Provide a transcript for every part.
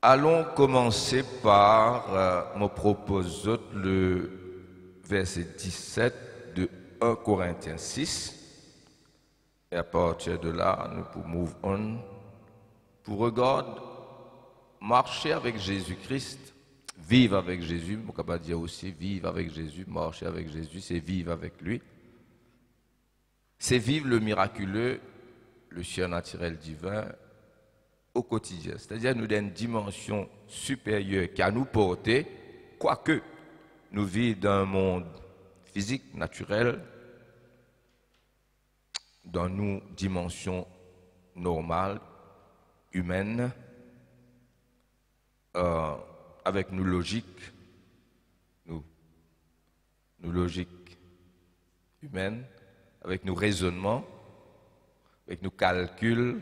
Allons commencer par me proposer le verset 17 de 1 Corinthiens 6. Et à partir de là, nous pouvons move on pour regarder, marcher avec Jésus-Christ, vivre avec Jésus. On peut dire aussi vivre avec Jésus, marcher avec Jésus, c'est vivre avec lui. C'est vivre le miraculeux, le surnaturel divin au quotidien. C'est-à-dire nous donne une dimension supérieure qui a nous porter, quoique nous vivons dans un monde physique, naturel, dans nos dimensions normales, humaines, avec nos logiques, nos logiques humaines, avec nos raisonnements, avec nos calculs.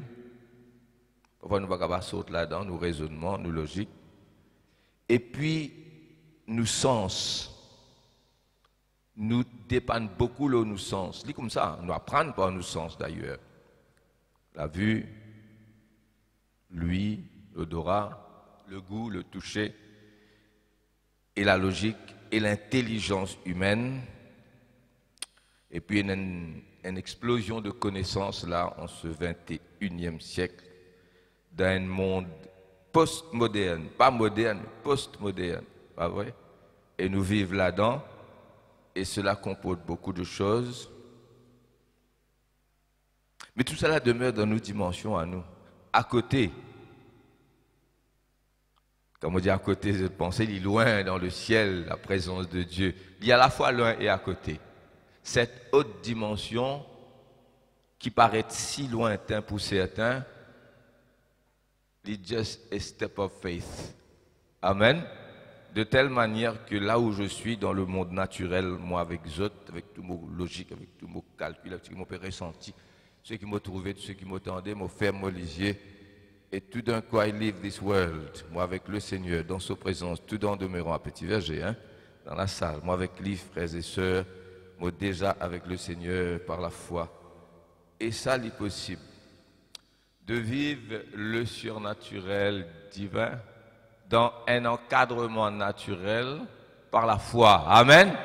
Parfois, nous ne pouvons pas sauter là-dedans, nos raisonnements, nos logiques. Et puis, nos sens. Nous dépendons beaucoup de nos sens. C'est comme ça, nous apprenons par nos sens d'ailleurs. La vue, l'ouïe, l'odorat, le goût, le toucher, et la logique, et l'intelligence humaine. Et puis, il y a une explosion de connaissances là, en ce 21e siècle, dans un monde post-moderne, pas moderne, post-moderne, pas vrai? Et nous vivons là-dedans, et cela comporte beaucoup de choses. Mais tout cela demeure dans nos dimensions à nous. À côté, comme on dit à côté, je pensais, il est loin dans le ciel, la présence de Dieu. Il y a à la fois loin et à côté. Cette haute dimension qui paraît si lointaine pour certains, it's just a step of faith. Amen. De telle manière que là où je suis dans le monde naturel, moi avec autres, avec tout mon logique, avec tout mon calcul, avec tout ce qui m'a ressenti, ceux qui m'ont trouvé, ceux qui m'attendaient, m'ont fait mon lisier. Et tout d'un coup, I live this world, moi avec le Seigneur, dans sa présence, tout en demeurant à Petit Verger, hein, dans la salle, moi avec les frères et sœurs, moi déjà avec le Seigneur par la foi. Et ça, il est possible de vivre le surnaturel divin dans un encadrement naturel par la foi. Amen.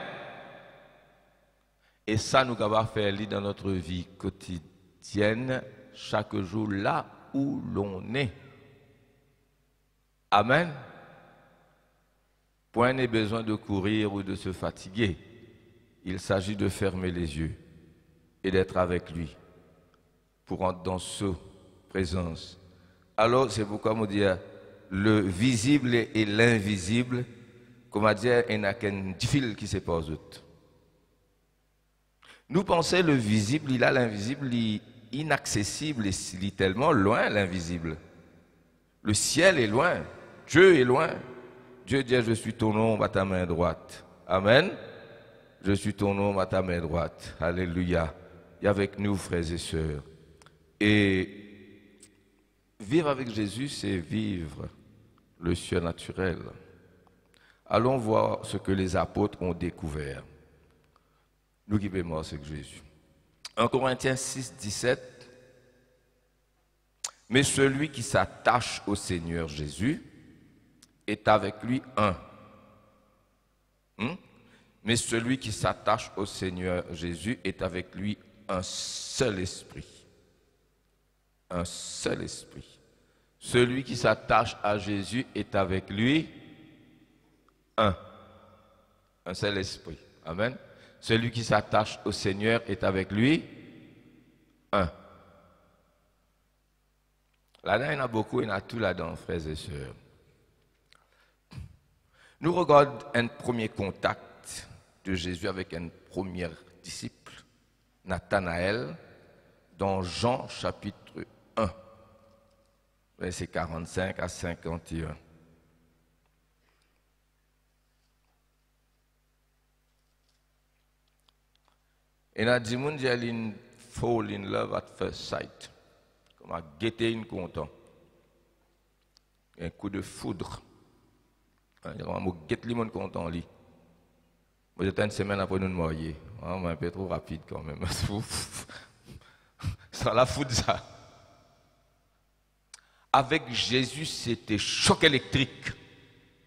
Et ça, nous avons fait dans notre vie quotidienne, chaque jour, là où l'on est. Amen. Point n'est besoin de courir ou de se fatiguer. Il s'agit de fermer les yeux et d'être avec lui pour entrer dans sa présence. Alors, c'est pourquoi on dit le visible et l'invisible, comme on dit, il n'y a qu'un fil qui sépare les autres. Nous pensons le visible, il a l'invisible, il est inaccessible et il est tellement loin, l'invisible. Le ciel est loin, Dieu est loin. Dieu dit, je suis ton ombre à ta main droite. Amen. Je suis ton ombre à ta main droite. Alléluia. Et avec nous, frères et sœurs. Et vivre avec Jésus, c'est vivre le surnaturel. Allons voir ce que les apôtres ont découvert. Nous qui sommes morts avec Jésus. 1 Corinthiens 6, 17. Mais celui qui s'attache au Seigneur Jésus est avec lui un. Mais celui qui s'attache au Seigneur Jésus est avec lui un seul esprit. Un seul esprit. Celui qui s'attache à Jésus est avec lui un seul esprit. Amen. Celui qui s'attache au Seigneur est avec lui un. Là-dedans, il y en a beaucoup, il y en a tout là-dedans, frères et sœurs. Nous regardons un premier contact de Jésus avec un premier disciple, Nathanaël, dans Jean chapitre 1, versets 45 à 51. Et il a dit, mon Dieu, il fall in love at first sight. Comme à guetter une content. Un coup de foudre. Il a dit, guetter le content. Moi, j'étais une semaine après nous marier. Un peu trop rapide quand même. Ça la foudre, ça. Avec Jésus, c'était choc électrique.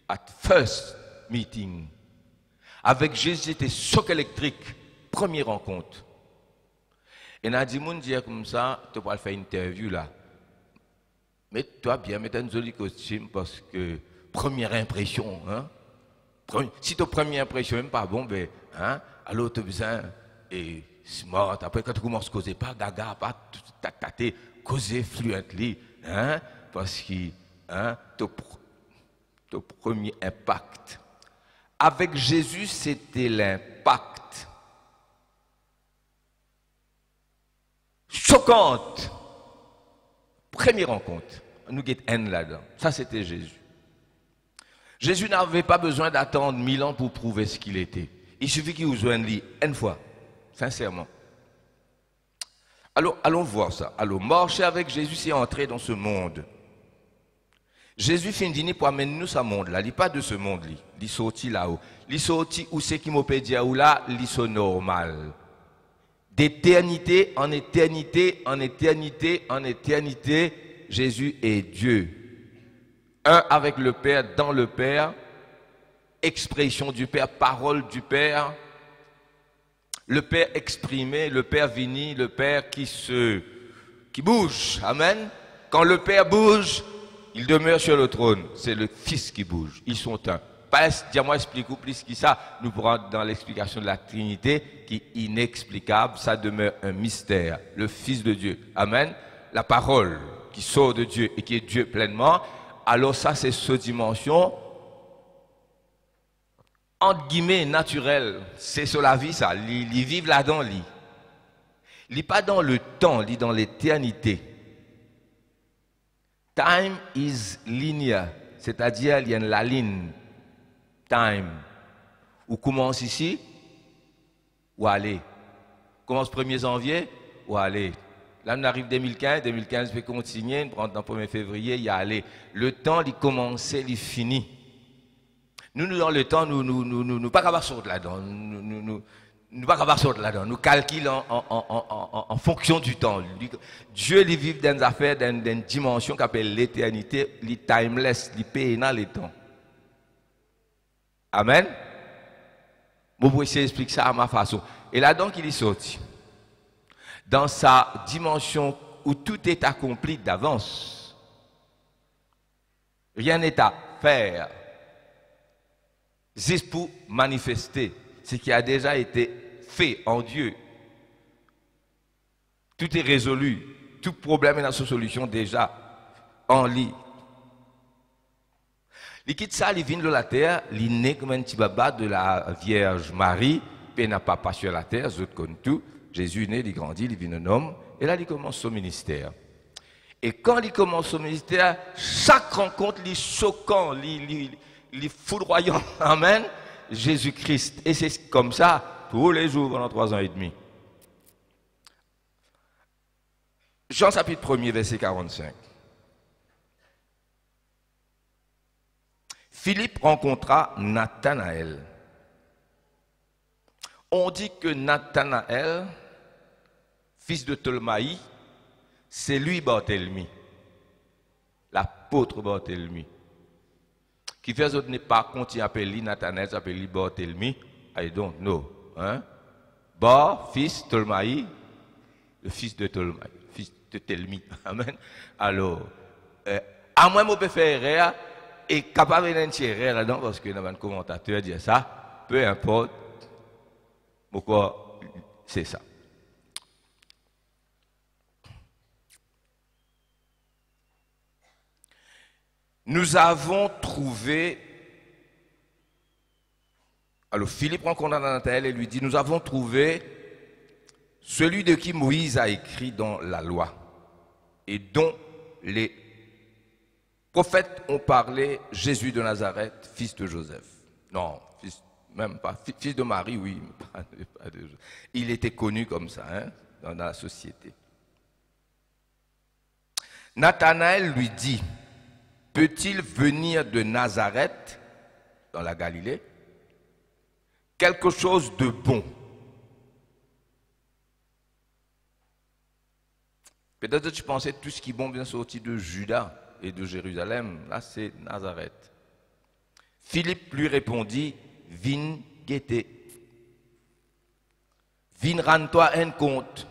At first meeting. Avec Jésus, c'était choc électrique. Première rencontre. Et Nadimoun dit comme ça, tu vas faire une interview là. Mets-toi bien, mets un joli costume parce que première impression, hein. Si ta première impression n'est pas bon, ben, hein, alors tu as besoin et smart. Après, quand tu commences à causer, pas gaga, pas tâter, causer fluently, hein, parce que hein, ton premier impact. Avec Jésus, c'était l'impact. Choquante. Première rencontre. Nous get N là-dedans. Ça, c'était Jésus. Jésus n'avait pas besoin d'attendre 1000 ans pour prouver ce qu'il était. Il suffit qu'il vous une lit une fois. Sincèrement. Alors, allons voir ça. Alors, marcher avec Jésus, c'est entrer dans ce monde. Jésus finit dîner pour amener nous ce monde-là. Il n'est pas de ce monde-là. Il est sorti là-haut. Il est sorti où c'est qui m'a dit où là, il est normal. D'éternité en éternité, en éternité, en éternité, Jésus est Dieu. Un avec le Père, dans le Père, expression du Père, parole du Père, le Père exprimé, le Père vini, le Père qui bouge. Amen. Quand le Père bouge, il demeure sur le trône. C'est le Fils qui bouge. Ils sont un. Dis-moi, explique-vous plus que ça. Nous pourrons dans l'explication de la Trinité, qui est inexplicable, ça demeure un mystère. Le Fils de Dieu. Amen. La parole qui sort de Dieu et qui est Dieu pleinement. Alors ça, c'est cette dimension, entre guillemets, naturelle. C'est sur la vie, ça. Ils vivent là-dedans, il n'est pas dans le temps, il est dans l'éternité. Time is linear, c'est-à-dire il y a la ligne. Time. Ou commence ici, ou aller. Commence 1er janvier, ou aller. Là, on arrive 2015, 2015 peut continuer, on rentre dans le 1er février, il y a aller. Le temps, il commence, il finit. Nous, dans le temps, nous pas capables de sortir là-dedans. Nous pas capables de sortir là-dedans. Nous calculons en fonction du temps. Dieu, il vit dans des affaires, dans une dimension qu'on appelle l'éternité, le timeless, il paye dans le temps. Amen. Je vais essayer d'expliquer ça à ma façon. Et là, donc, il est sorti. Dans sa dimension où tout est accompli d'avance. Rien n'est à faire. Juste pour manifester ce qui a déjà été fait en Dieu. Tout est résolu. Tout problème est dans sa solution déjà en lui. Il quitte ça, il vient de la terre, il naît comme un petit baba de la Vierge Marie, puis il n'a pas sur la terre, je connais tout. Jésus est né, il grandit, il vient un homme, et là il commence son ministère. Et quand il commence son ministère, chaque rencontre il est choquant, il est foudroyant. Amen. Jésus-Christ. Et c'est comme ça tous les jours pendant 3 ans et demi. Jean chapitre 1er, verset 45. Philippe rencontra Nathanaël. On dit que Nathanaël, fils de Ptolemaï, c'est lui Barthélemy, l'apôtre Barthélemy. Qui fait autres n'est pas continué à appeler Nathanaël, s'appelle Barthélemy. I don't know. Hein? Bar, fils Ptolemaï, le fils de Ptolemaï, fils de Telmi. Amen. Alors, à moins je peux faire erreur, et capable d'un erreur là-dedans, parce que dans un commentateur dit ça, peu importe, pourquoi c'est ça. Nous avons trouvé, alors Philippe rencontre Nathanaël et lui dit, nous avons trouvé celui de qui Moïse a écrit dans la loi et dont les prophètes ont parlé, Jésus de Nazareth, fils de Joseph. Non, même pas, fils de Marie, oui, pas de, il était connu comme ça hein, dans la société. Nathanaël lui dit, peut-il venir de Nazareth, dans la Galilée, quelque chose de bon? Peut-être que tu pensais que tout ce qui est bon vient sortir de Judas. et de Jérusalem. Là, c'est Nazareth. Philippe lui répondit, vin guetter. Vin rends-toi un compte.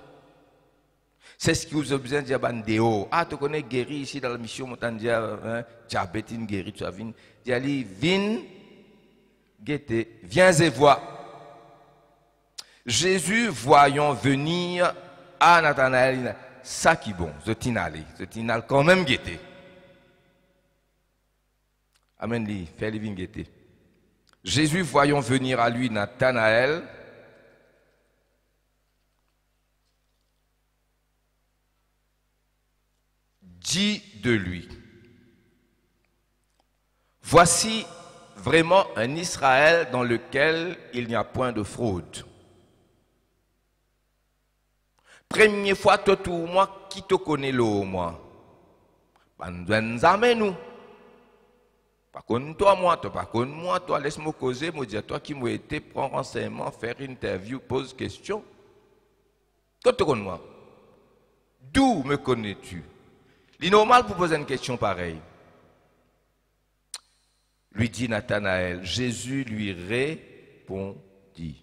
C'est ce que vous avez besoin de dire, bandéo. Ah, tu connais guéri ici dans la mission, Montandia, diabétine guéri, tu as vin. Dis, vin guetter, viens et vois. Jésus, voyant venir à Nathanaël, ça qui est bon, je t'y allé quand même guetter. Amen, li, fais les guetter. Jésus, voyant venir à lui Nathanaël, dit de lui, voici vraiment un Israël dans lequel il n'y a point de fraude. Première fois, toi, tout moi, qui te connaît l'eau, moi? Nous. Par contre, toi, moi, toi, par contre, moi, toi, laisse-moi causer, me dire, toi qui m'as été, prends renseignement, faire une interview, pose question. Toi, tu connais moi. D'où me connais-tu? Il est normal pour poser une question pareille. Lui dit Nathanaël, Jésus lui répondit,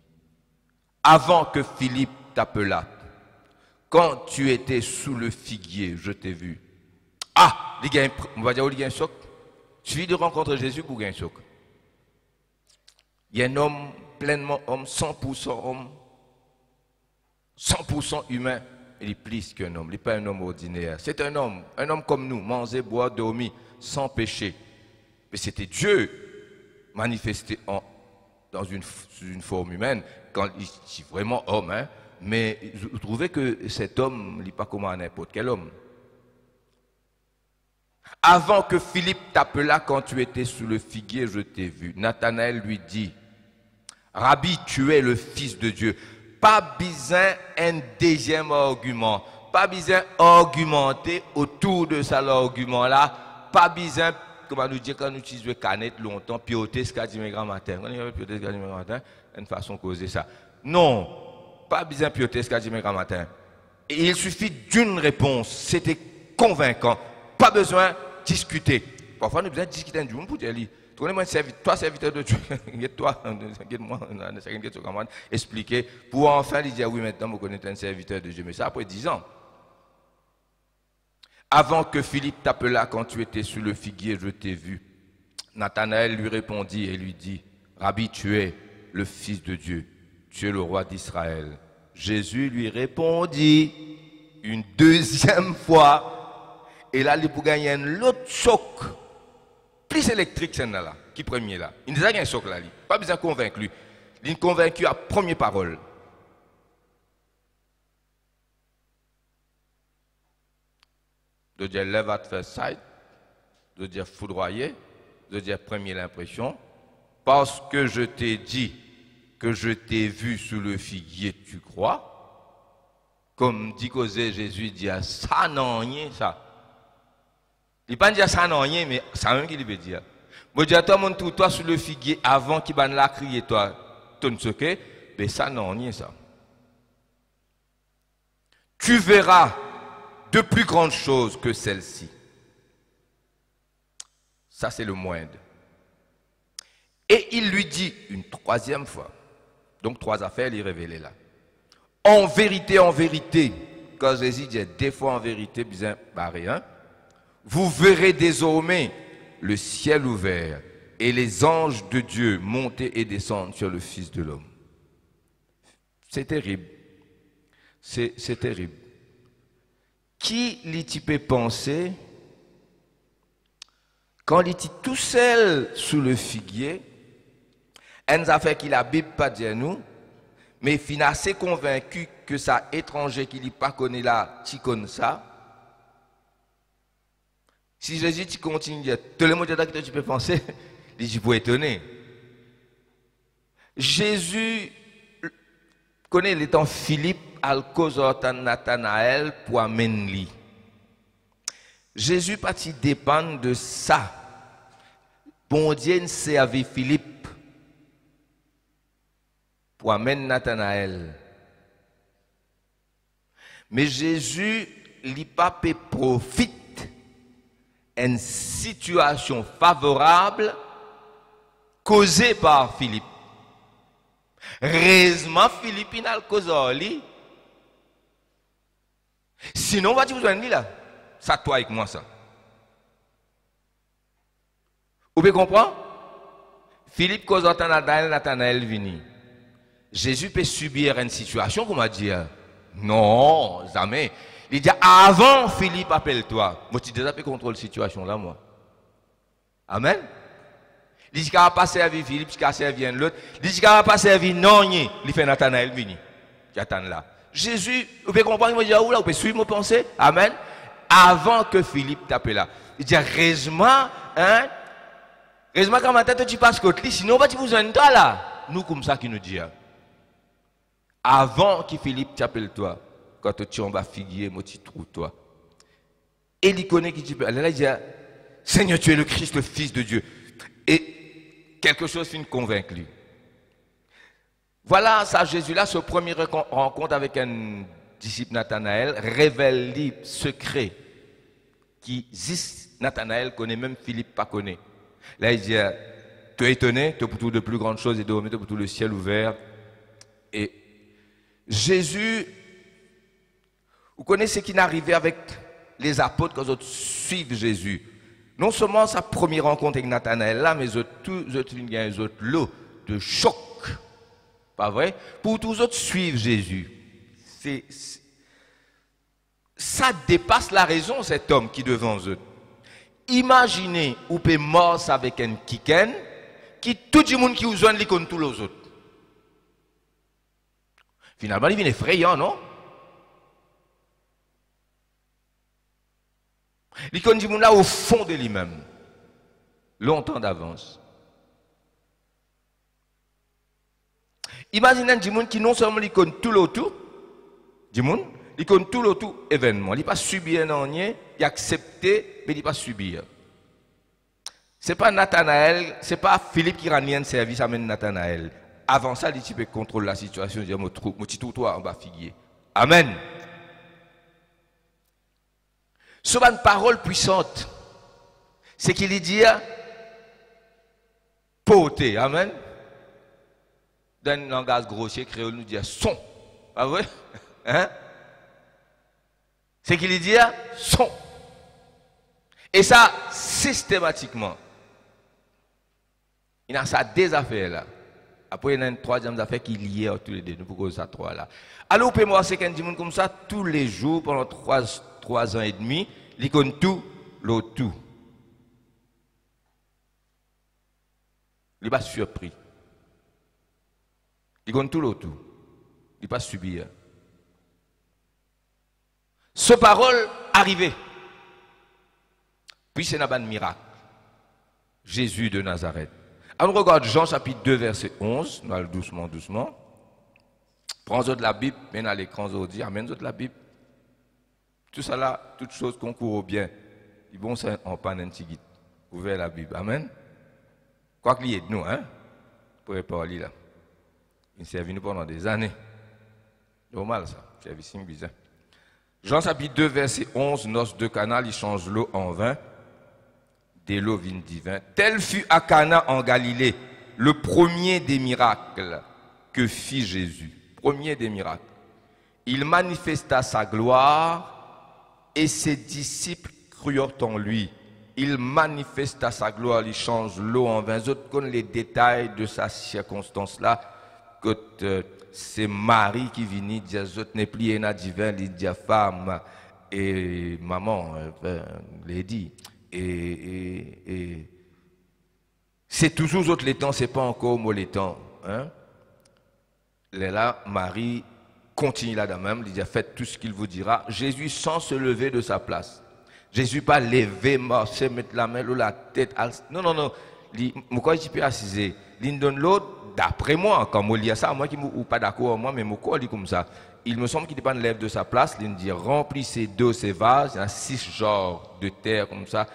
avant que Philippe t'appelât, quand tu étais sous le figuier, je t'ai vu. Ah, on va dire qu'il y a un choc. Il suffit de rencontrer Jésus pour gagner un choc. Il y a un homme pleinement homme, 100% homme, 100% humain. Il est plus qu'un homme, il n'est pas un homme ordinaire. C'est un homme comme nous, manger, boire, dormir, sans péché. Mais c'était Dieu manifesté dans une forme humaine, quand il est vraiment homme, hein. Mais vous trouvez que cet homme n'est pas comme n'importe quel homme. Avant que Philippe t'appelât quand tu étais sous le figuier, je t'ai vu. Nathanaël lui dit, Rabbi, tu es le Fils de Dieu. Pas besoin un deuxième argument. Pas besoin argumenter autour de ça l'argument-là. Pas besoin, comment nous dire, quand nous utilisons canette longtemps, pioter ce qu'a dit mes grands-matins. Quand on pioter ce qu'a dit mes grands-matins, une façon de causer ça. Non. Pas besoin de pioter ce qu'a dit mes grands-matins. Il suffit d'une réponse. C'était convaincant. Pas besoin de discuter. Parfois, nous avons besoin de discuter un jour pour dire, toi, serviteur de Dieu, toi, expliquer, pour enfin lui dire, oui, maintenant, vous connaissez un serviteur de Dieu. Mais ça, après 10 ans. Avant que Philippe t'appelât quand tu étais sous le figuier, je t'ai vu. Nathanaël lui répondit et lui dit, Rabbi, tu es le Fils de Dieu. Tu es le roi d'Israël. Jésus lui répondit une deuxième fois. Et là, il pour gagner un autre choc. Plus électrique, c'est là, qui premier là. Il nous a gagné un choc là. Pas besoin de convaincre lui. Il est convaincu à première parole. De dire lève à faire sight, de dire foudroyer, de dire première impression. Parce que je t'ai dit que je t'ai vu sous le figuier, tu crois? Comme dit causé, Jésus dit à ça non rien ça. Il ne pas dire ça non rien, mais ça même qu'il veut dire. Moi dis à toi mon tour, toi sous le figuier avant qu'il va la crier toi, ton soquet, mais ça non rien ça. Tu verras de plus grandes choses que celle-ci. Ça c'est le moindre. Et il lui dit une troisième fois. Donc 3 affaires, il est révélé là. En vérité, quand Jésus dit des fois en vérité, bien barré, hein, vous verrez désormais le ciel ouvert et les anges de Dieu monter et descendre sur le Fils de l'homme. C'est terrible. C'est terrible. Qui l'y peut penser quand il est tout seul sous le figuier, une affaire qui la Bible pas dire nous, mais il est assez convaincu que ça étranger qui n'est pas connu là, qui connaît ça. Si Jésus tu continues de dire, tout le monde que tu peux penser, il dit pour étonner. Jésus connaît les temps Philippe al cause Nathanaël pour amener. Jésus pas dépend de ça. Bon Dieu ne servi Philippe pour amener Nathanaël. Mais Jésus, il pas profite une situation favorable causée par Philippe. Heureusement, Philippe n'a le causé. Sinon, on va dire, vous avez dit là, ça toi avec moi ça. Vous pouvez comprendre? Philippe cause Nathanaël vini. Jésus peut subir une situation, comment dire? Non, jamais. Il dit avant Philippe appelle-toi. Moi tu déjà peux contrôler la situation là moi. Amen. Il dit qu'il va pas servir Philippe, qu'il va servir l'autre. Il dit qu'il va pas servir non, il fait Nathanaël vini. Qui attend là. Jésus, vous pouvez comprendre, il me dit où là, vous pouvez suivre mes pensées. Amen. Avant que Philippe t'appelle là. Il dit heureusement, hein? Heureusement quand ma tête tu passes côté, sinon on va te vous en toi là. Nous comme ça qui nous dit. Avant que Philippe t'appelle toi, quand tu en vas figuier, moi tu trouves toi. Et il connaît qui tu peux. Là il dit Seigneur, tu es le Christ, le Fils de Dieu. Et quelque chose finit convaincre lui. Voilà ça, Jésus-là, ce premier rencontre avec un disciple Nathanaël, révèle le secret qui Nathanaël connaît, même Philippe pas connaît. Là, il dit, tu es étonné, tu es pour tout de plus grandes choses et de pour tout le ciel ouvert. Et Jésus, vous connaissez ce qui est arrivé avec les apôtres quand ils suivent Jésus. Non seulement sa première rencontre avec Nathanaël là, mais tous les autres lots de choc. Pas vrai? Pour tous les autres suivre Jésus. Ça dépasse la raison, cet homme qui est devant eux. Imaginez, ou peut mort avec un kiken, qui tout le monde qui vous joint, comme tous les autres. Finalement, il vient effrayant, non? Il connaît du monde là au fond de lui-même. Longtemps d'avance. Imaginez du monde qui non seulement il connaît tout l'autre, du monde, il connaît tout l'autre événement. Il n'a pas subi un rien, il a accepté, mais il n'a pas subi. Ce n'est pas Nathanaël, ce n'est pas Philippe qui rend un service à Nathanaël. Avant ça, il peut contrôler la situation, il dit, mon petit toi, on va figuer. Amen. Ce une parole puissante, c'est qu'il dit, porter. Amen. Dans un langage grossier, créole nous dit son. Pas vrai? Hein? C'est qu'il dit son. Et ça, systématiquement. Il y a ça des affaires là. Après, il y a une troisième affaire qui est liée à tous les deux. Nous pouvons ça trois là. Alors, vous pouvez voir c'est qu'un dit comme ça, tous les jours, pendant 3 ans et demi, il connaît tout, l'autre tout. Il n'est pas surpris. Il connaît tout l'autre tout. Il n'est pas subi. Ce parole arrivé. Puis c'est un miracle. Jésus de Nazareth. On regarde Jean chapitre 2 verset 11. Nous allons doucement, doucement. Prends-en de la Bible, mets à l'écran aujourd'hui, amène-en de la Bible. Tout ça là, toutes choses concourent au bien. Il bon ça en panne un petit guide. Ouvrez la Bible. Amen. Quoi qu'il y ait de nous, hein. Pour parler là. Il servi nous pendant des années. Normal ça. Service bizarre. Jean chapitre 2 verset 11, noces de Cana, il change l'eau en vin. De l'eau vin divin. Tel fut à Cana en Galilée le premier des miracles que fit Jésus. Premier des miracles. Il manifesta sa gloire et ses disciples crurent en lui. Il manifesta sa gloire, il change l'eau en vin. Vous connaissez les détails de sa circonstance là. Que c'est Marie qui vient dire je n'ai plus un divin, il dit femme et maman, les dit. Et c'est toujours autres les temps, c'est pas encore moi les temps. Hein? Là, Marie continue là-dedans même, il dit faites tout ce qu'il vous dira. Jésus sans se lever de sa place. Jésus pas lever, marcher, mettre la main ou la tête. Non. Pourquoi je peux assiser? Il donne l'autre. D'après moi, quand je lis ça, moi qui ne suis pas d'accord avec moi, mais je lis comme ça. Il me semble qu'il n'est pas lève de sa place. Il dit remplissez d'eau ces vases. Il y a 6 genres de terre comme ça.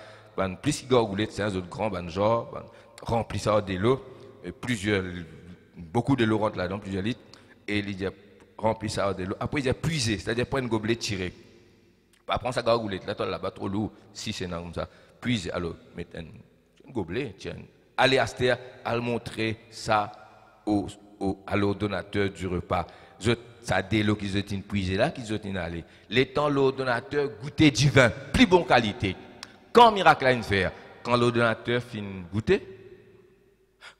Plus qu'il gargoulette, c'est un autre grand genre. Remplissez ça de l'eau. Beaucoup de l'eau rentre là-dedans, plusieurs litres. Et il dit remplissez ça de l'eau. Après, il dit puiser, c'est-à-dire prendre un gobelet tiré. Pas prendre sa gargoulette, là, trop lourd. Si c'est comme ça. puiser. Alors, mettez un gobelet, tiens. Allez, Astère, à montrer ça à l'ordonnateur du repas. Ça des l'eau qu'ils ont puisé là, qu'ils ont allé. L'étant l'ordonnateur goûter du vin, plus bonne qualité. Quand miracle à faire, quand l'ordonnateur finit goûter,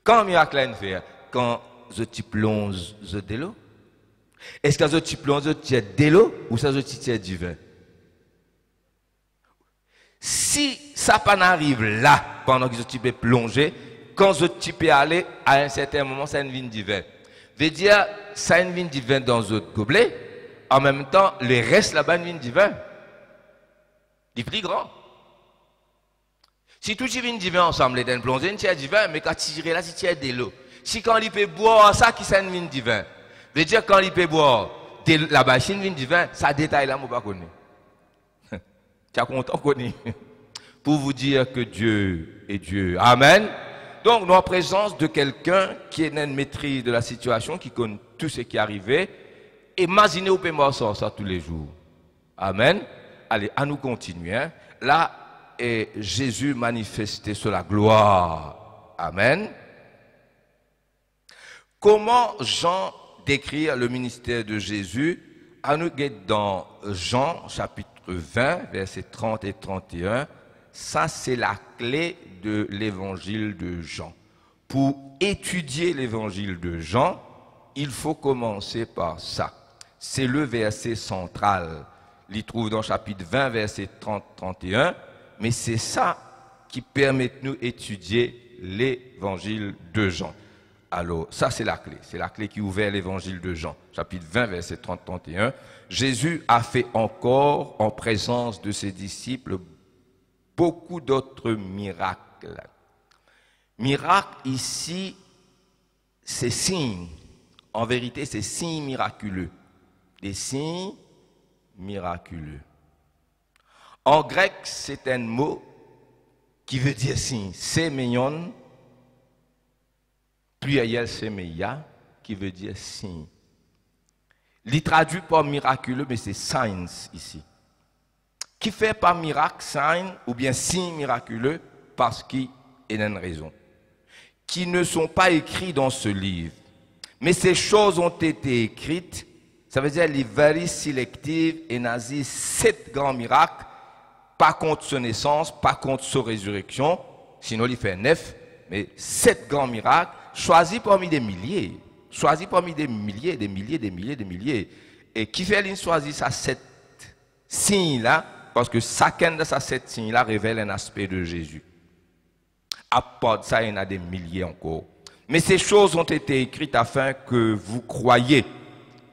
quand miracle à faire, quand je plonge de l'eau, est-ce que je plonge de l'eau ou ça je tire du vin? Si ça pas n'arrive là, pendant que je peux plonger, quand je peux aller, à un certain moment, ça ne vient du vin. Veut dire, ça ne vient du vin dans votre gobelet, en même temps, le reste là-bas ne vient du vin. Il est plus grand. Si tout vient du vin ensemble, il y a une plongée, il y a du vin, mais quand tu tires là, il y a de l'eau. Si quand il peut boire, ça qui ça ne vient du vin. Veut dire, quand il peut boire, la machine vient du vin, ça détaille là, moi pas connais. Tu es content connaît. Pour vous dire que Dieu est Dieu. Amen. Donc, nous en présence de quelqu'un qui est dans une maîtrise de la situation, qui connaît tout ce qui est arrivé. Imaginez au paiement ça tous les jours. Amen. Allez, à nous continuer. Hein. Là, est Jésus manifesté sur la gloire. Amen. Comment Jean décrit le ministère de Jésus? À nous guetter dans Jean, chapitre 20, versets 30 et 31. Ça, c'est la clé de l'évangile de Jean. Pour étudier l'évangile de Jean, il faut commencer par ça. C'est le verset central. Il y trouve dans chapitre 20, verset 30-31. Mais c'est ça qui permet de nous étudier l'évangile de Jean. Alors, ça c'est la clé. C'est la clé qui ouvre l'évangile de Jean. Chapitre 20, verset 30-31. Jésus a fait encore, en présence de ses disciples, beaucoup d'autres miracles. Miracle ici, c'est signe. En vérité, c'est signe miraculeux. Des signes miraculeux. En grec, c'est un mot qui veut dire signe. Séméion, pluriel séméia, qui veut dire signe. Il est traduit par miraculeux, mais c'est signs ici. Qui fait par miracle, sign, ou bien signe miraculeux, parce qu'il y a une raison. Qui ne sont pas écrits dans ce livre. Mais ces choses ont été écrites, ça veut dire les very selective et nazi 7 grands miracles, pas contre sa naissance, pas contre sa résurrection, sinon il fait 9, mais 7 grands miracles, choisis parmi des milliers. Choisis parmi des milliers, des milliers, des milliers, des milliers. Et qui fait l'une choisir ça 7 signes-là, parce que chacun de ces 7 signes-là révèle un aspect de Jésus. À part de ça, il y en a des milliers encore. Mais ces choses ont été écrites afin que vous croyiez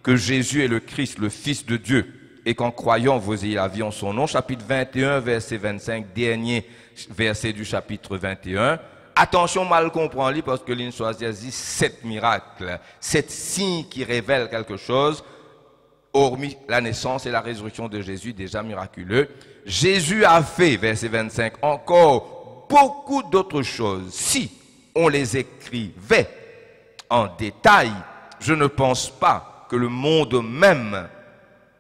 que Jésus est le Christ, le Fils de Dieu, et qu'en croyant, vous ayez la vie en son nom. Chapitre 21, verset 25, dernier verset du chapitre 21. Attention, mal comprendre, parce que l'une choisit 7 miracles, 7 signes qui révèlent quelque chose, hormis la naissance et la résurrection de Jésus, déjà miraculeux. Jésus a fait, verset 25, encore beaucoup d'autres choses. Si on les écrivait en détail, je ne pense pas que le monde même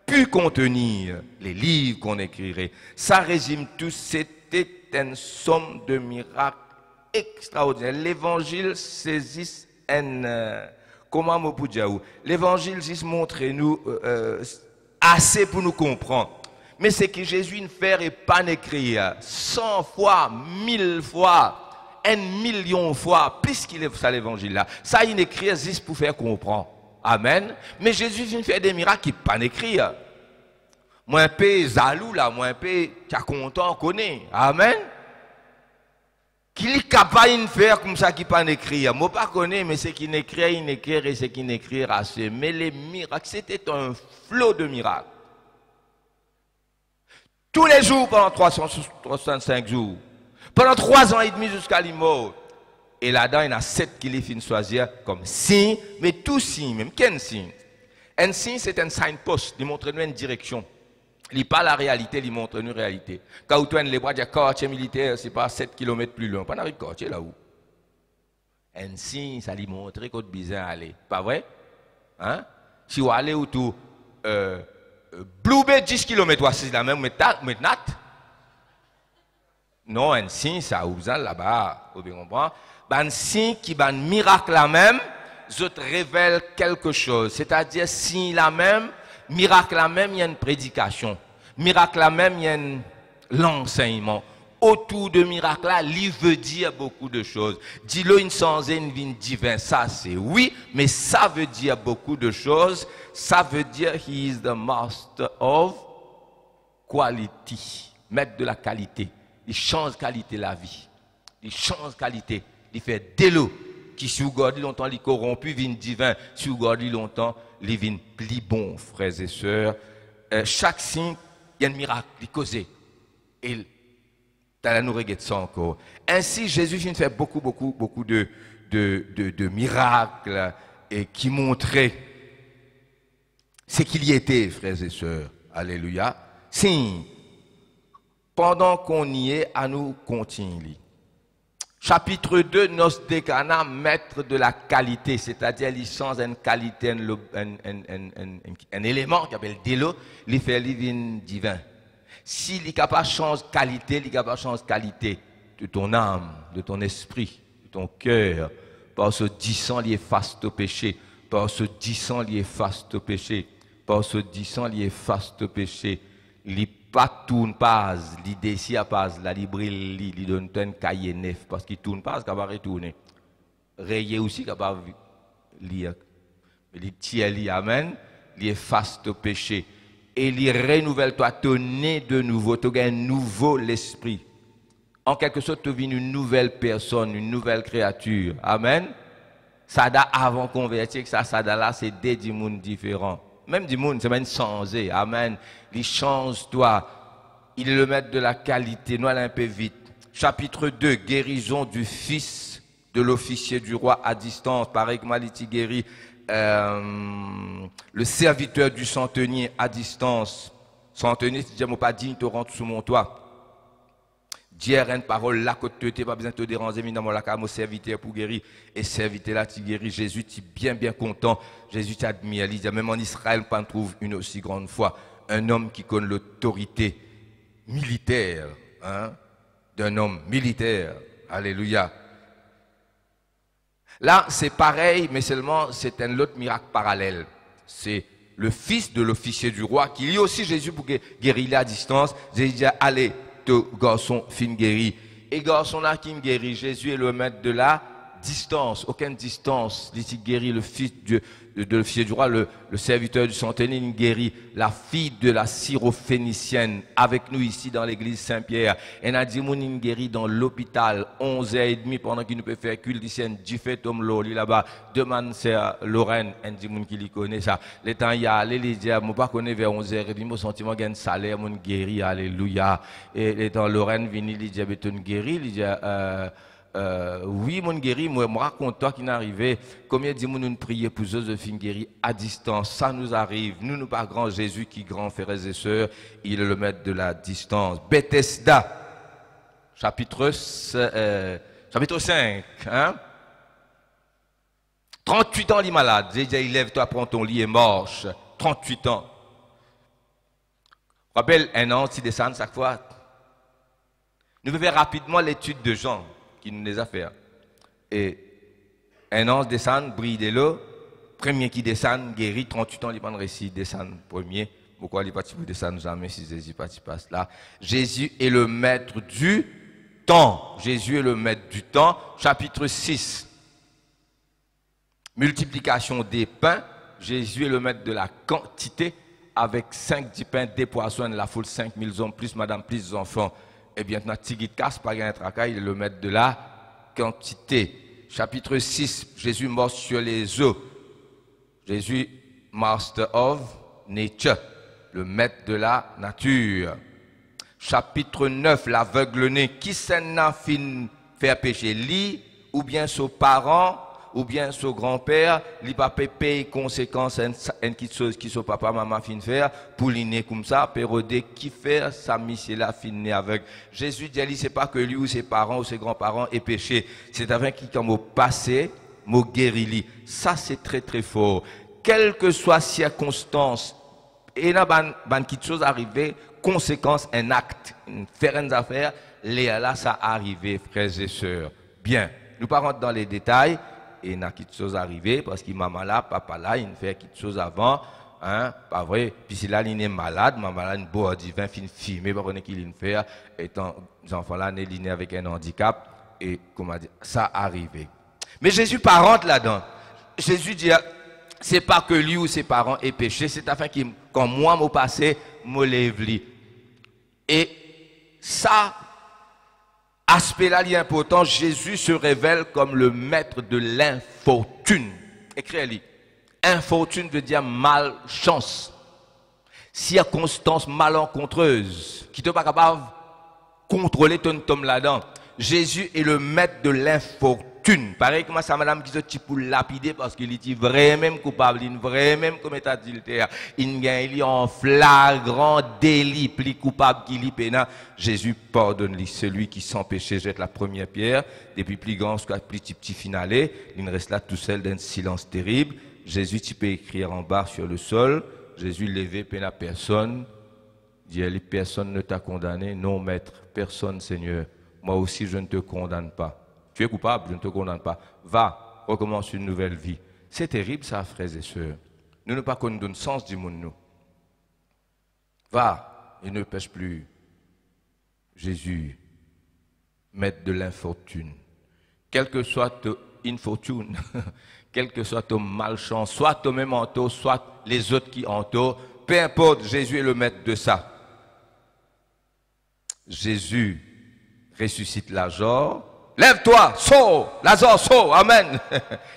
pût contenir les livres qu'on écrirait. Ça résume tout, c'était une somme de miracles extraordinaires. L'évangile saisit comment me dire, l'évangile juste montre-nous assez pour nous comprendre. Mais c'est que Jésus ne fait et pas écrire 100 fois, 1000 fois, 1 million de fois, plus qu'il est ça l'évangile là. Ça, il écrit juste pour faire comprendre. Amen. Mais Jésus vient faire des miracles qui ne pas écrire. Moi, un peu zalou là, moi, un peu qui a content, connaît. Amen. Qu'il est capable de faire comme ça qui pas écrire. Moi, pas connaît, mais c'est qu'il écrit, et c'est qu'il écrit assez. Mais les miracles, c'était un flot de miracles. Tous les jours, pendant 365 jours. Pendant 3 ans et demi jusqu'à l'immo. Et là-dedans, il y en a 7 qui les finissent choisir comme signe, mais tout signe, même qu'un signe. Un signe, c'est un signpost, il montre nous une direction. Il n'est pas la réalité, il montre une réalité. Quand tu as les bras, il y a un quartier militaire, c'est pas 7 km plus loin. Pas dans le quartier là-haut. Un signe, ça lui montre qu'on est besoin aller. Pas vrai? Hein? Si vous allez autour, Blue Bay 10 km, c'est la même, mais Non, un signe, ça vous là-bas, vous comprenez? Un signe qui va un miracle la même, je te révèle quelque chose. C'est-à-dire, signe la même, miracle la même, il y a une prédication. Miracle la même, il y a l'enseignement. Autour de miracle là, il veut dire beaucoup de choses. Dis-le une sans une vie divine, ça c'est oui, mais ça veut dire beaucoup de choses. Ça veut dire he is the master of quality, maître de la qualité. Il change qualité la vie. Il change qualité. Il fait de l'eau qui si vous gardez longtemps, il corrompu, vin divin. Si vous gardez longtemps, il vient plus bon, frères et sœurs. Chaque signe, il y a un miracle, il cause. Et nous regarde ça encore. Ainsi, Jésus vient faire beaucoup de miracles et qui montraient ce qu'il y était, frères et sœurs. Alléluia. Si, pendant qu'on y est, à nous continuer. Chapitre 2, nos décana, maître de la qualité, c'est-à-dire il change une qualité, un élément qui s'appelle délo, il fait living divin. S'il est capable de changer qualité, il est capable de changer qualité de ton âme, de ton esprit, de ton cœur. Par ce 10 ans, il est face au péché. Par ce 10 ans, il est face au péché. Par ce 10 ans, il est face au péché. Il pas tourne pas, il décide à pas, la librille, il donne un cahier neuf parce qu'il tourne pas, il va retourner. Rayer aussi capable lire. Il tient amen, il est face au péché. Et il renouvelle toi, tu né de nouveau, tu as un nouveau l'esprit. En quelque sorte, tu deviens une nouvelle personne, une nouvelle créature. Amen. Ça da avant convertir, ça da là, c'est des mondes différents. Même du monde, c'est même changé. Amen. Il change toi. Il est le maître de la qualité. Nous allons un peu vite. Chapitre 2, guérison du fils de l'officier du roi à distance. Pareil que Maliti guérit le serviteur du centenier à distance. Centenier, si je ne pas digne, te rentre sous mon toit. Dire une parole là que tu n'as pas besoin de te déranger, mais dans la cam, serviteur pour guérir. Et serviteur là, tu guéris. Jésus, tu es bien content. Jésus t'admire. Il dit, même en Israël, on trouve une aussi grande foi. Un homme qui connaît l'autorité militaire, hein, d'un homme militaire. Alléluia. Là, c'est pareil, mais seulement c'est un autre miracle parallèle. C'est le fils de l'officier du roi qui lit aussi Jésus pour guérir à distance. Jésus dit, allez, garçon fin guéri. Et garçon là qui me guérit, Jésus est le maître de la distance, aucune distance. Il guérit le fils de l'officier du roi, le serviteur du centenier, il guérit la fille de la syrophénicienne avec nous ici dans l'église Saint-Pierre. Et a dit, il guérit dans l'hôpital, 11h30 pendant qu'il ne peut faire culte ici, du fait homme l'oli là-bas. Demande c'est Lorraine, un dit qui lui connaît ça. Le temps il y a allé, il dit, moi pas connais vers 11h30, mon sentiment gagne salaire, mon guéri, alléluia. Et le temps Lorraine vini, il dit, tu guéri, il dit, oui, mon guéri, moi raconte-toi qu'il est arrivé. Combien de nous prions pour Joséphine guéri à distance? Ça nous arrive. Nous, nous pas grand Jésus qui grand, frères et sœurs. Il est le maître de la distance. Bethesda, chapitre 5. Hein? 38 ans, il est malade. J'ai dit, lève-toi, prends ton lit et marche. 38 ans. Rappelle, un an, si descend chaque fois. Nous faisons rapidement l'étude de Jean qui nous les a fait. Et un ange descend, brille de l'eau, premier qui descend, guérit, 38 ans, il prend le récit, descend premier. Pourquoi il ne peut descendre jamais si Jésus passe là? Jésus est le maître du temps. Jésus est le maître du temps. Chapitre 6. Multiplication des pains. Jésus est le maître de la quantité. Avec 5 10 pains, des poissons, la foule 5000 hommes, plus madame, plus enfants. Et bien, notre tigit casse, pas un tracaille, il est le maître de la quantité. Chapitre 6, Jésus marche sur les eaux. Jésus, master of nature, le maître de la nature. Chapitre 9, l'aveugle-né, qui s'en fin faire pécher, lui, ou bien son parent, ou bien son grand-père, il pas payer conséquences en quelque chose qui son papa maman fin faire pour l'inné comme ça, pérodé qui fait sa mission là fin avec. Jésus dit c'est pas que lui ou ses parents ou ses grands-parents aient péché, c'est avec qui comme au passé, mot guéri. Ça c'est très très fort. Quelle que soit circonstance, et là ban quelque chose arrivé, conséquence un acte, faire une affaire, Léa là, ça arrivé, frères et sœurs. Bien, nous ne rentrons pas dans les détails, et il y a quelque chose arrivé, parce que maman là, papa là, il fait quelque chose avant, hein, pas vrai, puis si là, il est malade, maman là, il boit du vin, fin filmé, pas connaît qu'il fait, étant, les enfants là, il est né avec un handicap, et comment dire, ça arrivé. Mais Jésus pas rentre là-dedans. Jésus dit, c'est pas que lui ou ses parents aient péché, c'est afin que, quand moi, mon passé, me lève lui. Et ça, aspect-là, il est important, Jésus se révèle comme le maître de l'infortune. Écris-le. Infortune veut dire malchance. Circonstance malencontreuse, qui ne pas capable de contrôler ton tome là-dedans. Jésus est le maître de l'infortune. Pareil comme ça, madame qui se dit pour lapider parce qu'il est vraiment coupable, il est vraiment commis adultère, il est en flagrant délit, plus coupable qu'il est pénal. Jésus pardonne-lui, celui qui sans péché jette la première pierre, depuis plus grand, plus petit finalé, il reste là tout seul dans un silence terrible. Jésus, tu peux écrire en bas sur le sol, Jésus levé, pénal personne, dit, personne ne t'a condamné, non maître, personne Seigneur, moi aussi je ne te condamne pas. Tu es coupable, je ne te condamne pas. Va, recommence une nouvelle vie. C'est terrible ça, frères et sœurs. Nous ne pas qu'on nous donne sens du monde, nous. Va et ne pêche plus. Jésus, maître de l'infortune. Quelle que soit ton infortune, quelle que soit ton malchance, soit toi-même entoure, soit les autres qui entourent, peu importe, Jésus est le maître de ça. Jésus ressuscite Lazare. Lève-toi, sors, Lazare, sors, amen.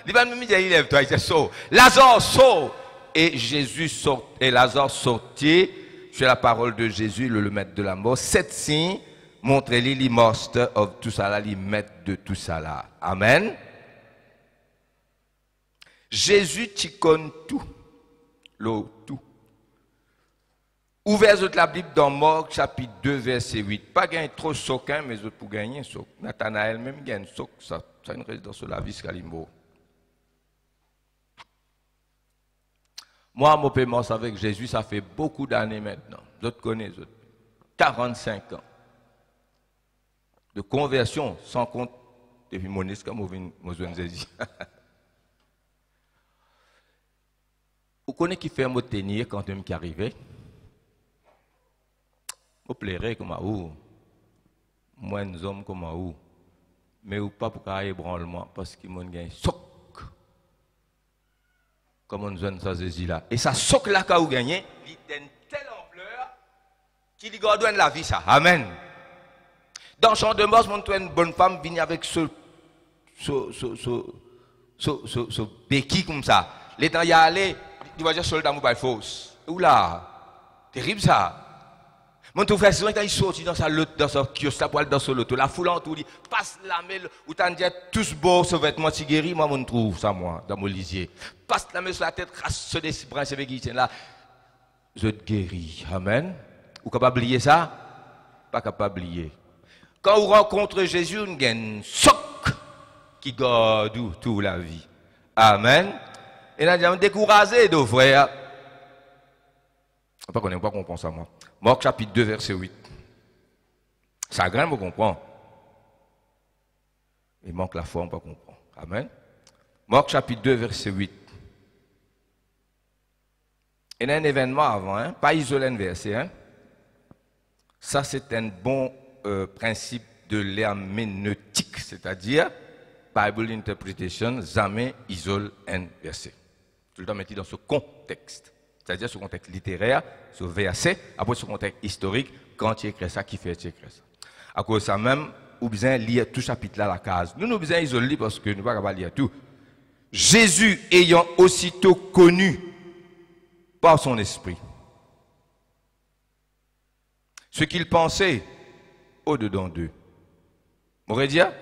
Il va me dire, lève-toi, il dit, sors. Lazare, sors. Et Jésus sort, et Lazare sortit, sur la parole de Jésus, le maître de la mort. 7 signes, montrez-lui les master of tout ça là, les maîtres de tout ça là. Amen. Jésus t'y connaît tout. Tout. Ouvrez la Bible dans Marc chapitre 2 verset 8. Pas gagner trop soquin, mais autres pour gagner soc. Nathanaël même gagne soc, ça une résidence sur la vie Calimbo. Moi, mon paiement avec Jésus, ça fait beaucoup d'années maintenant. D'autres connaissent, 45 ans de conversion, sans compte depuis mon escam, mon Jésus. Vous connaissez qui fait un mot tenir quand même qui arrivait? Vous plairait comme à où? Moi, un homme comme à où? Mais ou pas pour qu'il y ait ébranlement, parce qu'il m'a un soc. Comme on jeune ça Jésus là. Et ça soc là quand vous gagnez, il donne telle ampleur qu'il doit la vie ça. Amen. Dans le champ de mort, on trouve une bonne femme venir avec ce béquille comme ça. Les temps y aller, il va dire soldat mobile force. Oula, terrible ça. Mon tout frère, quand il sortit dans sa lutte, dans sa kiosque, la poêle dans son loto, la foule en tout dit, passe la mêle, ou t'en dis tous beaux, ce vêtement, si guéri, moi, on trouve ça, moi, dans mon lisier. Passe la mêle sur la tête, crasse ce des branches avec qui tient là. Je te guéris. Amen. Vous capable oublier ça? Pas capable oublier. Quand vous rencontrez Jésus, vous avez un soc qui garde toute la vie. Amen. Et là, on découragé de frère. Pas qu'on n'aime pas comprendre ça, moi. Marc chapitre 2, verset 8. Ça graine, vous comprenez. Il manque la forme, pas comprendre. Amen. Marc chapitre 2, verset 8. Il y a un événement avant, hein? Pas isolé un verset. Hein? Ça, c'est un bon principe de l'herméneutique, c'est-à-dire Bible Interpretation, jamais isole un verset. Tout le temps mettez dans ce contexte. C'est-à-dire ce contexte littéraire, ce verset, après ce contexte historique, quand tu écris ça, qui fait tu écris ça. À cause de ça même, ou besoin lire tout chapitre là, la case. Nous besoin isoler parce que nous ne pouvons pas lire tout. Jésus ayant aussitôt connu par son esprit ce qu'il pensait au-dedans d'eux. Vous voyez dire?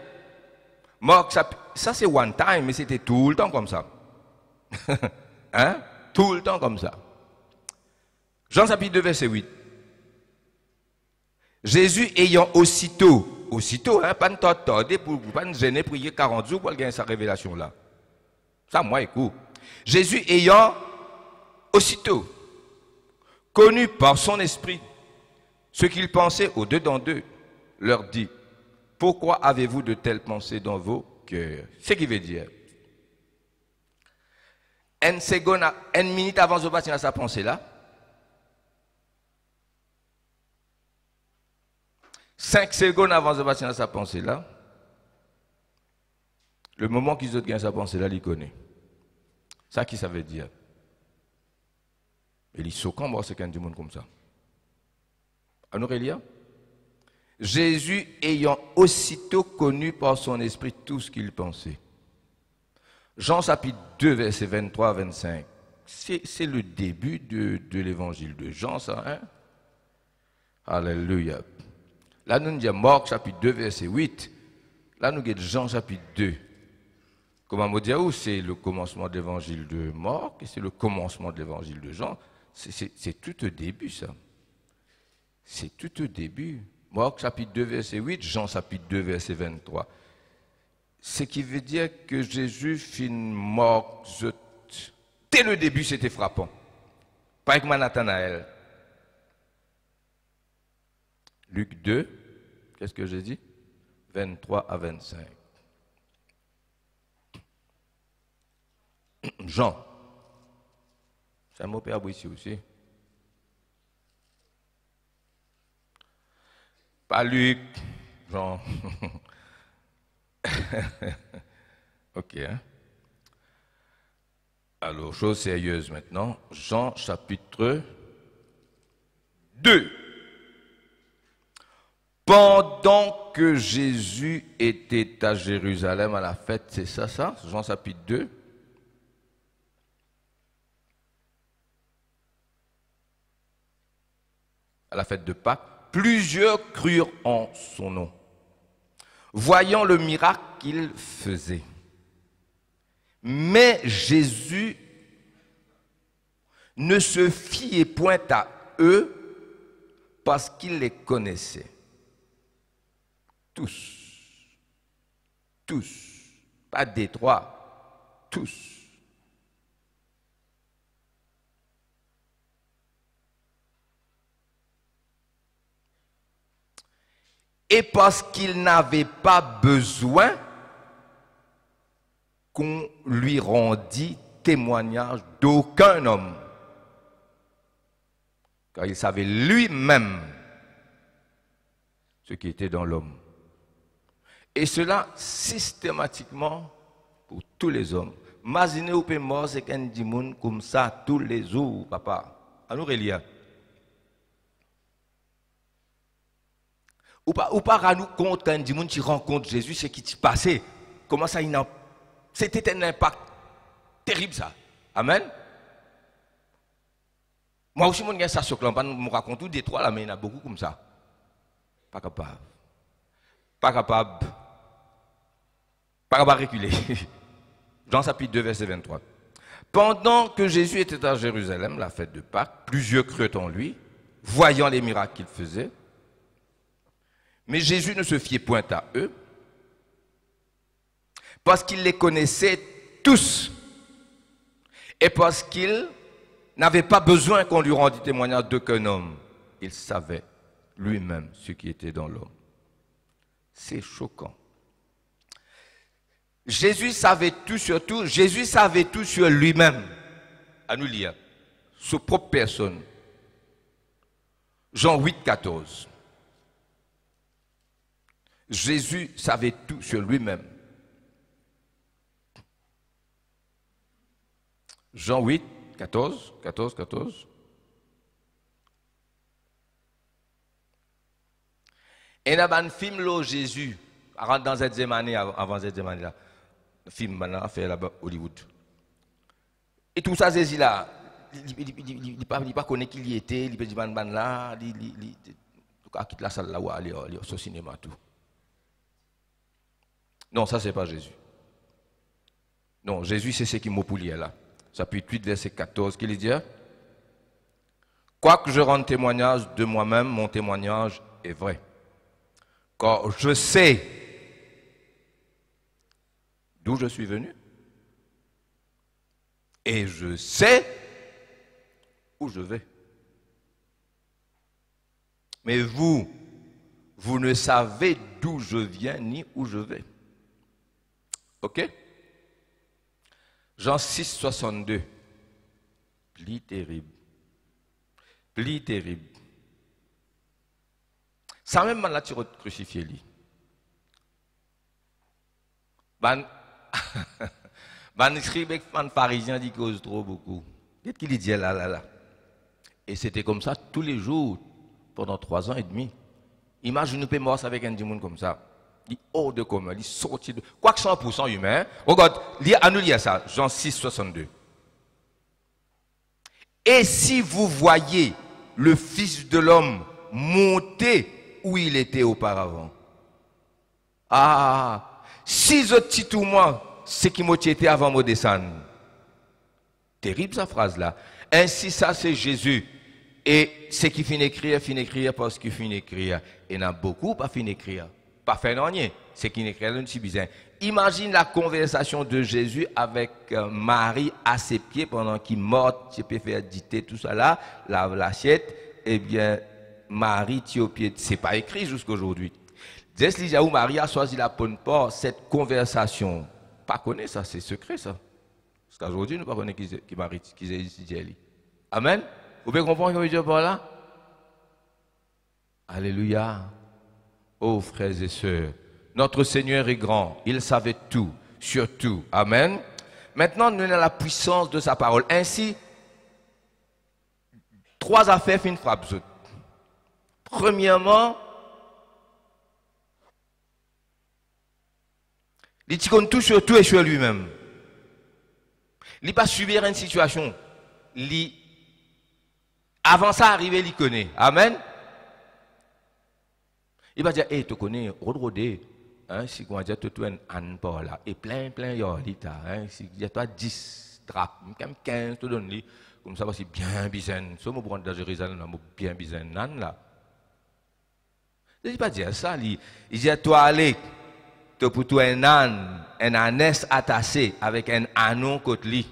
Marc, ça c'est one time, mais c'était tout le temps comme ça. Hein? Tout le temps comme ça. Jean chapitre 2, verset 8. Jésus ayant aussitôt, hein, pas de tarder pour pas nous gêner, prier 40 jours pour gagner sa révélation là. Ça, moi, écoute. Jésus ayant aussitôt connu par son esprit ce qu'il pensait au-dedans d'eux. leur dit, pourquoi avez-vous de telles pensées dans vos cœurs? Ce qui veut dire, une minute avant de passer à sa pensée là, 5 secondes avant de passer à sa pensée là, le moment qu'ils ont gagné sa pensée là, il connaît. Ça qui ça veut dire? Et il s'occupe moi c'est qu'un du monde comme ça. En Aurélia, Jésus ayant aussitôt connu par son esprit tout ce qu'il pensait. Jean chapitre 2, verset 23 à 25. C'est le début de l'évangile de Jean, ça. Hein? Alléluia. Là, nous disons Marc chapitre 2, verset 8. Là, nous avons Jean chapitre 2. Comment me dire où c'est le commencement de l'évangile de Marc et c'est le commencement de l'évangile de Jean. C'est tout au début, ça. C'est tout au début. Marc chapitre 2, verset 8, Jean chapitre 2, verset 23. Ce qui veut dire que Jésus fin mort. Dès le début, c'était frappant. Pas avec Nathanaël. Luc 2, qu'est-ce que j'ai dit? 23 à 25. Jean. C'est un mot père ici aussi. Pas Luc, Jean. Ok. Hein? Alors, chose sérieuse maintenant. Jean chapitre 2. Pendant que Jésus était à Jérusalem à la fête, c'est ça? Jean chapitre 2. À la fête de Pâques, plusieurs crurent en son nom, voyant le miracle qu'il faisait. Mais Jésus ne se fiait point à eux parce qu'il les connaissait. Tous, pas des trois, tous. Et parce qu'il n'avait pas besoin qu'on lui rendît témoignage d'aucun homme, car il savait lui-même ce qui était dans l'homme. Et cela systématiquement pour tous les hommes. Imaginez ou peut mort c'est qu'un dimoun comme ça tous les jours, papa. Alors Elia. Ou pas nous compte un dimoun qui rencontre Jésus, ce qui s'est passé. Comment ça il a... C'était un impact terrible ça. Amen. Moi aussi mon gars ça sur clan, pas me raconte tout des trois là mais il y en a beaucoup comme ça. Pas capable. Pas capable de reculer. Jean chapitre 2, verset 23. Pendant que Jésus était à Jérusalem, la fête de Pâques, plusieurs crurent en lui, voyant les miracles qu'il faisait. Mais Jésus ne se fiait point à eux, parce qu'il les connaissait tous, et parce qu'il n'avait pas besoin qu'on lui rendît témoignage d'aucun homme. Il savait lui-même ce qui était dans l'homme. C'est choquant. Jésus savait tout sur tout. Jésus savait tout sur lui-même. À nous lire. Sa propre personne. Jean 8, 14. Jésus savait tout sur lui-même. Jean 8, 14. Et là, un film là, Jésus, rentre dans cette année, avant cette année là, le film maintenant fait là-bas Hollywood. Et tout ça, Jésus là, il ne pas connaître qui il était, il peut dire là, il quitte la salle là où aller au cinéma tout. Non, ça c'est pas Jésus. Non, Jésus c'est ce qui m'a poulié là. Chapitre 8, verset 14, qu'il dit, quoique je rende témoignage de moi-même, mon témoignage est vrai. Car je sais d'où je suis venu et je sais où je vais. Mais vous vous ne savez d'où je viens ni où je vais. Ok? Jean 6, 62. Pli terrible. Pli terrible. Ça même là, tu crucifié lui. Ban scribe ban pharisien dit cause trop beaucoup. Qu'est-ce qu'il dit là. Et c'était comme ça tous les jours pendant 3 ans et demi. Imagine nous mort avec un démon comme ça. Il est hors de commun, il est sorti de quoi que 100% humain. Regarde, à nous lire ça, Jean 6, 62. Et si vous voyez le Fils de l'homme monter où il était auparavant. Ah, si je dis tout moi, ce qui m'a été avant de descendre. Terrible sa phrase-là. Ainsi, ça c'est Jésus. Et ce qui finit écrire parce qu'il finit écrire. Et il y en a beaucoup pas finit écrire. Pas fait rien. C'est qui écrire, c'est bizarre. Imagine la conversation de Jésus avec Marie à ses pieds pendant qu'il mort, tu peux faire dicter tout ça là, l'assiette. Eh bien, Marie, tu es au pied. C'est pas écrit jusqu'à aujourd'hui. Dès où Marie a choisi la bonne porte, cette conversation, pas connaît ça, c'est secret ça. Parce qu'aujourd'hui, nous ne connaissons pas qui Marie, qui est ici. Amen. Vous pouvez comprendre ce que je veux dire par là? Alléluia. Oh frères et sœurs, notre Seigneur est grand, il savait tout, sur tout. Amen. Maintenant, nous avons la puissance de sa parole. Ainsi, 3 affaires fin frappe. Premièrement, il dit qu'on touche sur tout et sur lui-même. Il n'est pas subir une situation. Avant ça arriver, il connaît. Amen. Il va dire, hey, tu connais, rodé, hein, si on va dire, tu es un pas là, et plein, yorita, hein, si il y a toi 10 draps, même 15, tu donnes, comme ça, c'est bien bizarre. Si on prend de Jérusalem, c'est bien bizarre, là. Il ne dit pas dire ça, il dit, toi, allez, tu pour toi un âne, un ânesse attaché avec un anon côté lui.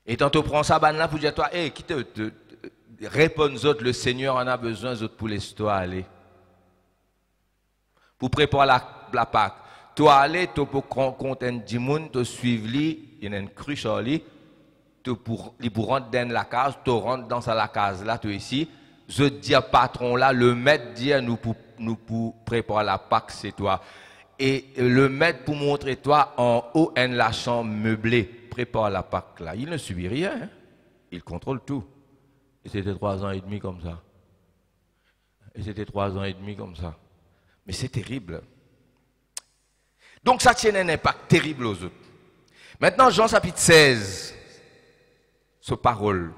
Et quand tu prends ça, là, pour dire, toi, hey, qui te répondent aux autres, le Seigneur en a besoin aux autres pour l'histoire aller. Pour préparer la Pâque. Toi aller, tu pour compter un dimoun, tu suivre lui, il y a une cruche sur lui, tu pour rentrer dans la case, tu rentres dans la case là, tu ici. Je dis à patron là, le maître dit nous pour préparer la Pâque, c'est toi. Et le maître pour montrer toi en haut en la chambre meublée, prépare la Pâque là. Il ne subit rien, hein? Il contrôle tout. Et c'était 3 ans et demi comme ça. Mais c'est terrible. Donc ça tient un impact terrible aux autres. Maintenant, Jean chapitre 16, ce parole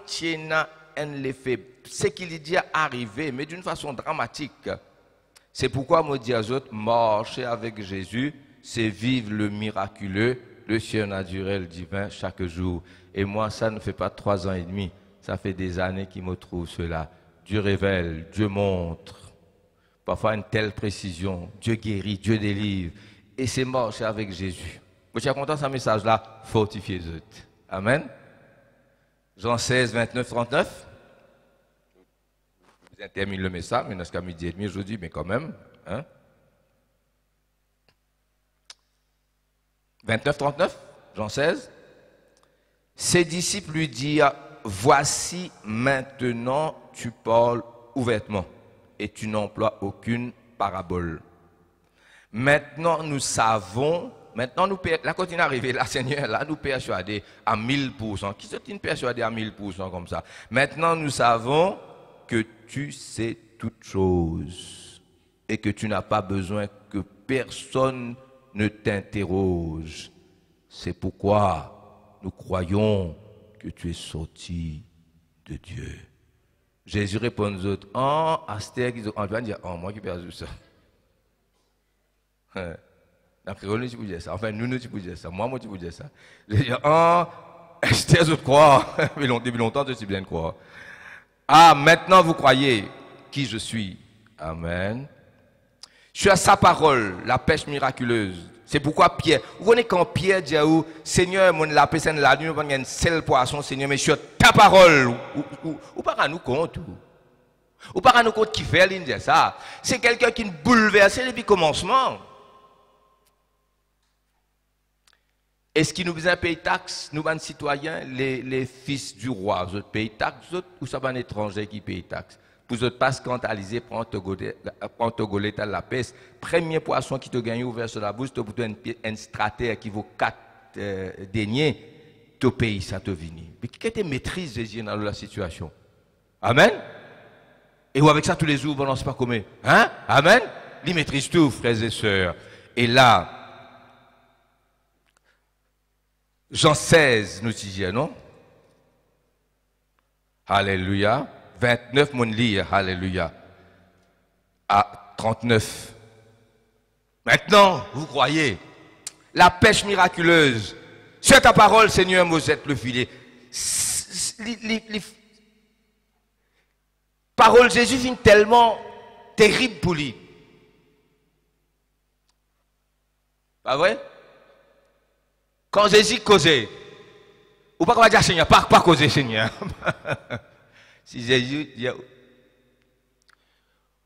tient un effet. Ce qu'il dit arrivé, mais d'une façon dramatique. C'est pourquoi moi dis aux autres, marcher avec Jésus, c'est vivre le miraculeux, le surnaturel divin chaque jour. Et moi, ça ne fait pas 3 ans et demi. Ça fait des années qu'il me trouve cela. Dieu révèle, Dieu montre. Parfois une telle précision. Dieu guérit, Dieu délivre. Et c'est marcher avec Jésus. Vous êtes content de ce message-là? Fortifiez-vous. Amen. Jean 16, 29, 39. Je termine le message, mais jusqu'à midi et demi aujourd'hui, mais quand même. Hein? 29, 39, Jean 16. Ses disciples lui dirent, voici maintenant tu parles ouvertement et tu n'emploies aucune parabole. Maintenant nous savons, la continue arrivée, la Seigneur, là nous persuader à 1000%. Qui sont-ils persuadés à 1000% comme ça? Maintenant nous savons que tu sais toutes choses et que tu n'as pas besoin que personne ne t'interroge. C'est pourquoi nous croyons que tu es sorti de Dieu. Jésus répond aux autres, Astère, on va dire, moi qui ai perdu ça. Dans créole, tu peux dire ça. Enfin, nous, tu peux dire ça. Moi, tu peux dire ça. Je dis, Esther, je crois. Depuis longtemps, je suis bien croire. Ah, maintenant, vous croyez qui je suis. Amen. Je suis à sa parole, la pêche miraculeuse. C'est pourquoi Pierre, vous connaissez quand Pierre dit Seigneur, mon la personne la nuit, nous avons un seul poisson, Seigneur, mais sur ta parole, ou pas à nous compte, ou pas à nous compte qui fait l'Indien ça. C'est quelqu'un qui nous bouleverse depuis le commencement. Est-ce qu'il nous besoin de payer taxes, nous, les citoyens, les fils du roi, vous payez taxes, ou ça va un étranger qui paye taxes? Pour vous pas scandaliser, prends Togolais à la peste. Premier poisson qui te gagne ouvert sur la bouche, tu as un stratège qui vaut 4 deniers, tu payes ça, te vini. Mais qui te maîtrise Jésus dans la situation? Amen? Et ou avec ça, tous les jours, on ne sait pas comment. Hein? Amen? Il maîtrise tout, frères et sœurs. Et là, Jean 16, nous disons, non? Alléluia. 29, mon lire, alléluia. À 39. Maintenant, vous croyez, la pêche miraculeuse, sur ta parole, Seigneur, Mosette le filet. Parole de Jésus est tellement terrible pour lui. Pas vrai? Quand Jésus causait, ou pas qu'on va dire Seigneur, pas causer Seigneur. Si Jésus dit,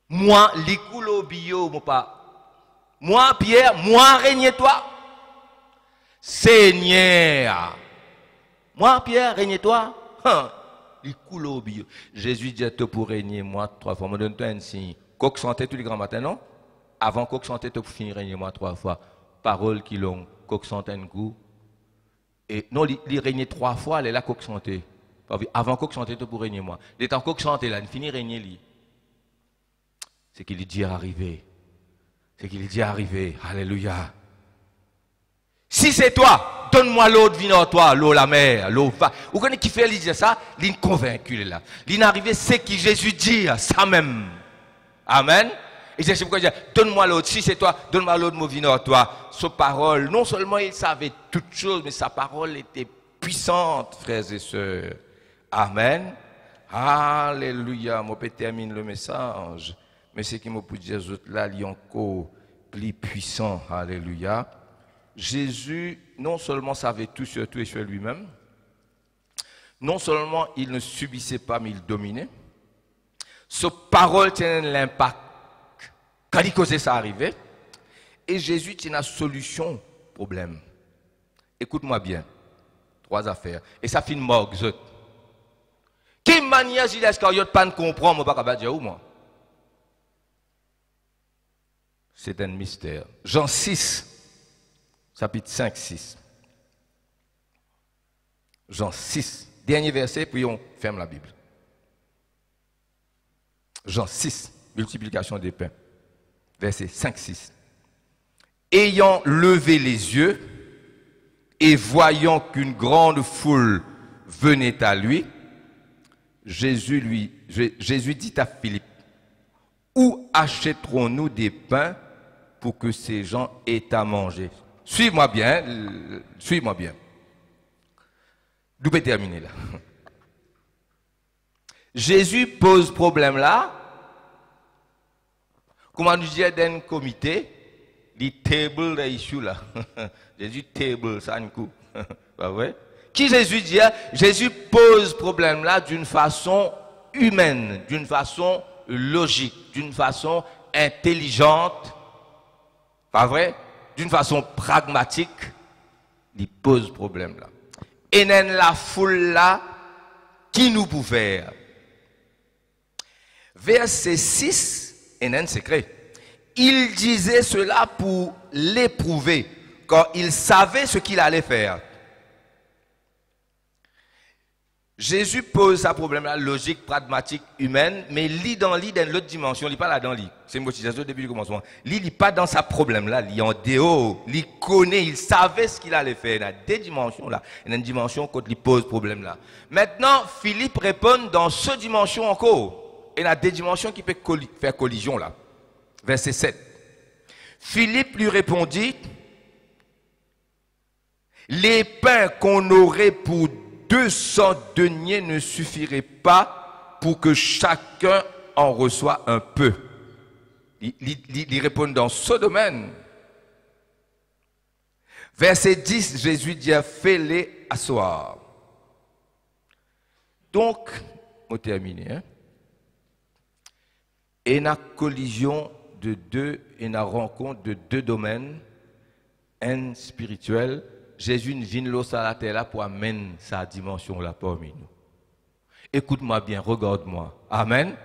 moi, l'écoule bio, mon pas. Moi, Pierre, moi, règne-toi. Seigneur. Moi, Pierre, règne-toi. L'écoule bio. Jésus dit, te pour régner, moi, 3 fois. Je donne-toi un signe. Coq santé tous les grands matins, non? Avant coq santé, te pour finir régner, moi, 3 fois. Parole qui l'ont, coq santé un coup. Et non, il régnait 3 fois, elle est là, coq santé. Avant coq santé, pour régner moi. Il est en coq santé là, il finit régner lui. C'est qu'il est dit arrivé. C'est qu'il est dit arrivé. Alléluia. Si c'est toi, donne-moi l'eau de vino, toi, l'eau, la mer, l'eau. Vous connaissez qui fait, il dit ça? Il est convaincu là. Il est arrivé, c'est qui Jésus dit, ça même. Amen. Et c'est pourquoi il dit, donne-moi l'eau. Si c'est toi, donne-moi l'eau de mon vino, toi. Sa parole, non seulement il savait toutes choses, mais sa parole était puissante, frères et sœurs. Amen. Alléluia. Je peux terminer le message. Mais c'est qui me peut dire là, il est encore plus puissant. Alléluia. Jésus, non seulement savait tout sur tout et sur lui-même, non seulement il ne subissait pas, mais il dominait. Sa parole tenait l'impact. Quand il causait ça arrivait. Et Jésus tient la solution au problème. Écoute-moi bien. 3 affaires. Et ça finit mort. Quelle manière Judas Iscariote pas comprendre, moi pas dire où moi. C'est un mystère. Jean 6, chapitre 5, 6. Jean 6, dernier verset, puis on ferme la Bible. Jean 6, multiplication des pains. Verset 5, 6. Ayant levé les yeux et voyant qu'une grande foule venait à lui, Jésus dit à Philippe, où achèterons-nous des pains pour que ces gens aient à manger? Suis-moi bien, suis-moi bien. D'où peut terminer là? Jésus pose problème là. Comment nous dire d'un comité, les table issue là. Jésus table ça un coup. Pas vrai? Qui Jésus dit? Jésus pose problème là d'une façon humaine, d'une façon logique, d'une façon intelligente. Pas vrai? D'une façon pragmatique, il pose problème là. Et dans la foule là, qui nous peut faire? Verset 6, et un secret. Il disait cela pour l'éprouver, car il savait ce qu'il allait faire. Jésus pose ce problème-là, logique, pragmatique, humaine, mais lit dans l'autre dimension, il n'est pas là dans lui. C'est une motivation au début du commencement. Il n'est pas dans sa problème-là, il est en dehors, il connaît, il savait ce qu'il allait faire. Il y a des dimensions là, il y a une dimension quand il pose ce problème-là. Maintenant, Philippe répond dans cette dimension encore. Il y a des dimensions qui peuvent faire collision là. Verset 7. Philippe lui répondit, les pains qu'on aurait pour 200 deniers ne suffiraient pas pour que chacun en reçoit un peu. Il répond dans ce domaine. Verset 10, Jésus dit, fais-les asseoir. Donc, on termine. Hein? Et la collision de deux, et la rencontre de deux domaines, un spirituel, Jésus ne vient l'eau à la terre là pour amener sa dimension là parmi nous. Écoute-moi bien, regarde-moi. Amen.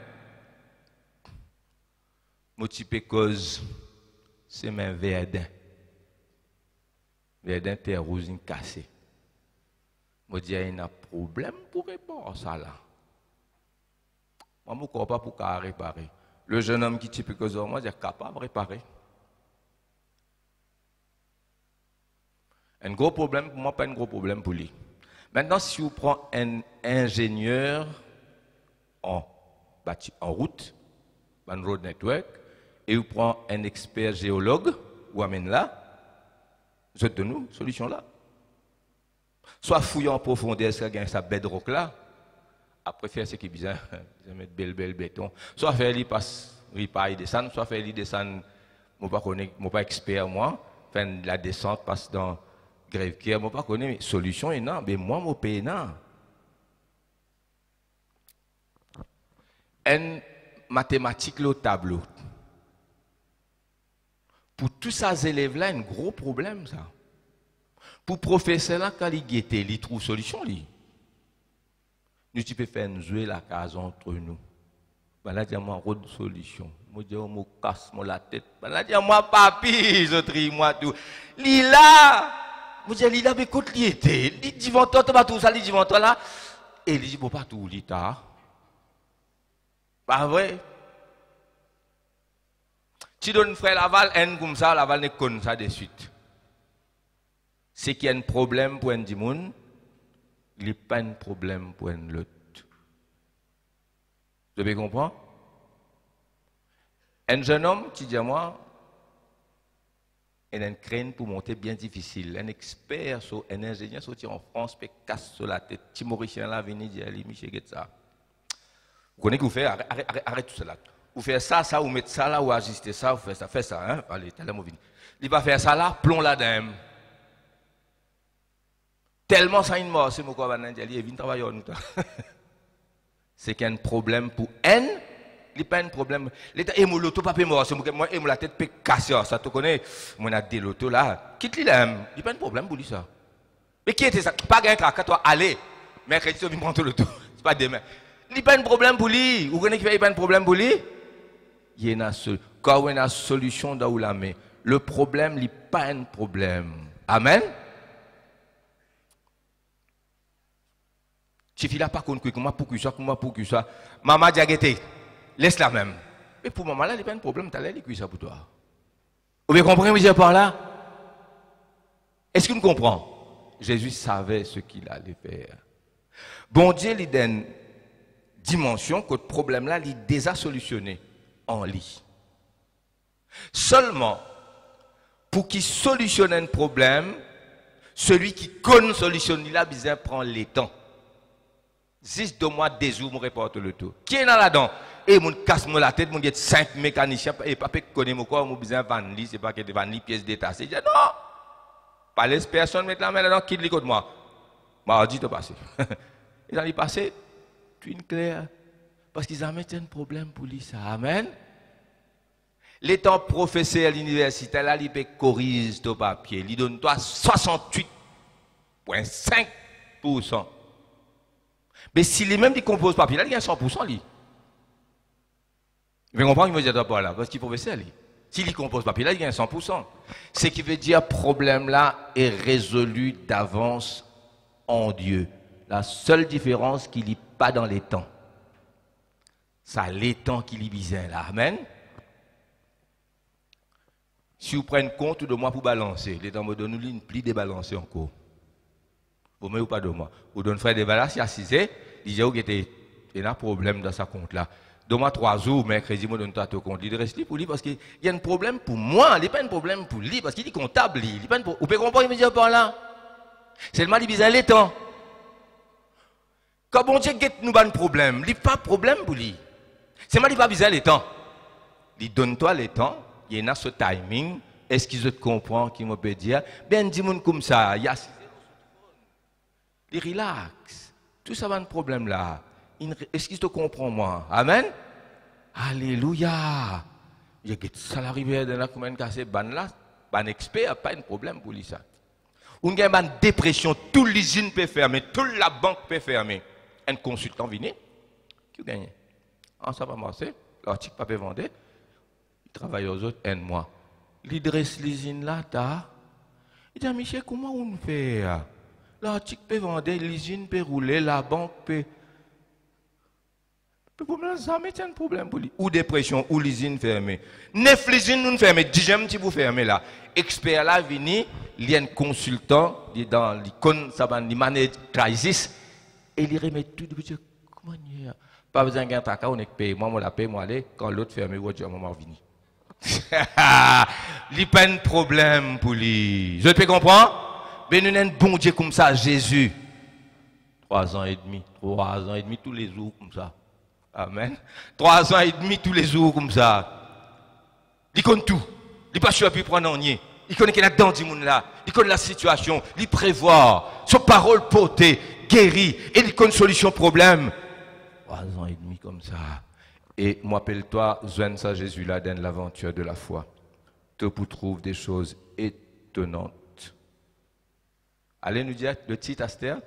Mon type cause, c'est mes verdun. Verdun, terre rouge, cassée. Je dis, il y a un problème pour répondre à ça là. Moi, je ne crois pas pour réparer. Le jeune homme qui type cause, moi, est capable de réparer. Un gros problème pour moi, pas un gros problème pour lui. Maintenant, si vous prenez un ingénieur en route, en road network, et vous prenez un expert géologue, vous amène là, vous êtes de nous, solution là. Soit fouiller en profondeur, ça gagne sa bedrock là, après faire ce qui est bizarre, mettre bel béton, soit faire lui passe, ripaille descendre, soit faire lui descendre, moi pas expert moi, faire la descente passe dans grève qui moi pas connais mais solution est non mais moi mon pays non une mathématique le tableau pour tous ces élèves là un gros problème ça pour professeur là quand il guette il trouve solution lui nous tu peux faire nous jouer la case entre nous ben là dis moi route solution moi dis moi casse moi la tête ben là dis moi papi je trie moi tout li là vous dites, il avait côté li était, il dit vent toi pas tout ça, il dit vent toi là, et il dit bon pas tout l'État. Pas vrai? Tu donnes frère Laval, un comme ça, Laval ne connaît ça de suite. C'est qu'il y a un problème pour un dimoun, il n'y a pas un problème pour un l'autre. Vous avez compris? Un jeune homme qui dit à moi, il a une crâne pour monter bien difficile. Un expert, un ingénieur sorti en France, peut casser sur la tête. Petit Mauricien là, venu dire, Michel, ça. Vous connaissez que vous faites, arrête tout cela. Vous faites ça, vous mettez ça là, vous ajustez ça, vous faites ça, hein. Allez, t'as l'air mauvais. Il va faire ça là, plomb là-dedans. Tellement ça, il mort, c'est mon corps, il vient travailler en nous. C'est qu'il y a un problème pour N. Il n'y a pas un problème. L'État est l'auto, pas mort. Moi, et la tête peut casser. Ça, tu connais. Moi, a des l'auto là. Quitte-le là. Il n'y a pas un problème pour lui, ça. Mais qui était ça? Pas gagner quand toi, allez. Mercredi, tu viens prendre l'auto. C'est pas demain. Il n'y a pas un problème pour lui. Vous connaissez qu'il n'y a pas un problème pour lui? Il y a une solution. Quand il y a une solution dans la main, le problème, il n'y a pas un problème. Amen. Si il n'a pas compris, comment pour que ça. Maman Diagueté. Laisse-la même. Mais pour maman là, il n'y a pas de problème, tu as l'air de ça pour toi. Vous comprenez, monsieur, par là? Est-ce que vous comprenez? Jésus savait ce qu'il allait faire. Bon Dieu, il a une dimension que le problème là, il est déjà solutionné en lui. Seulement, pour qu'il solutionne un problème, celui qui connaît solutionner il a besoin de prendre le temps. 6 de mois, des jours, je reporte le tout. Qui est là-dedans? Et mon casse la tête, mon get 5 mécaniciens, et pas connaître mon corps, mon besoin de vendre, c'est pas que de vendre pièces détachées. Je dis non! Pas les personnes mettre la main là-dedans, quitte l'écoute moi. Mardi, tu passé. Ils ont passé, tu es clair. Parce qu'ils ont mis un problème pour lui, ça. Amen. L'étant professeur à l'université, là, il peut corriger ton papier. Il donne toi 68,5%. Mais si les mêmes qui composent papier, là, il y a 100%. Lui. Vous comprenez, il me dit pas là, parce qu'il est professeur. S'il compose papier, là, il y a 100%. Ce qui veut dire que le problème là est résolu d'avance en Dieu. La seule différence qu'il n'est pas dans les temps. Ça, les temps qu'il est bizarre là. Amen. Si vous prenez compte de moi pour balancer, les temps me donnent une pli débalancer encore. Vous ne pas de moi. Vous donnez frère des balances, il y a 6 ans, il dit qu'il y a un problème dans sa compte là. Donne-moi 3 jours, mercredi, je donne ton compte. Il reste pour lui parce qu'il y a un problème pour moi, il n'y a pas un problème pour lui parce qu'il est comptable. Vous pouvez comprendre, il me dit par là. C'est le mal, il bizarre les temps. Quand bon Dieu nous a un problème, il n'y a pas de problème pour lui. C'est mal, il pas bizarre les temps. Il donne-toi les temps, il y a ce timing, Est-ce qu'ils te comprennent, qui me peut dire, ben dis moi comme ça, il y a il relax. Tout ça va un problème là. Est-ce qu'ils te comprennent moi? Amen. Alléluia. Il y a que ça l'arrivée de la commune cassé ban là, ban expert pas un problème pour lui ça. On a une dépression, toute l'usine peut fermer, toute la banque peut fermer. Un consultant vient, qui gagne? Ah, ça va marcher, l'article pas peut vendre, il travaille aux autres un mois. Il dresse l'usine là, il dit, Michel, comment on fait? L'article peut vendre, l'usine peut rouler, la banque peut. Le problème, ça met un problème pour lui. Ou dépression, ou l'usine fermée. 9 usines nous fermées, 10e si vous fermez là. Expert là, vini, il y a un consultant, il est dans l'icône, ça va, il manage crisis, et il remet tout de suite. Comment il y a? Pas besoin d'un taca, on est payé. Moi, on la paye, moi, aller, quand l'autre ferme, je dis, maman, vini. Il n'y a pas de problème pour lui. Je peux comprendre? Mais nous avons un bon Dieu comme ça, Jésus. 3 ans et demi, tous les jours comme ça. Amen. 3 ans et demi tous les jours comme ça. Il connaît tout. Il n'est pas sûr de prendre un nier. Il connaît qu'il y a dans du monde là. Il connaît la situation. Il prévoit. Son parole portée, guérit. Et il connaît solution problème. 3 ans et demi comme ça. Et m'appelle-toi, joigne ça Jésus là dans l'aventure de la foi. Te pour trouver des choses étonnantes. Allez nous dire le titre Astère.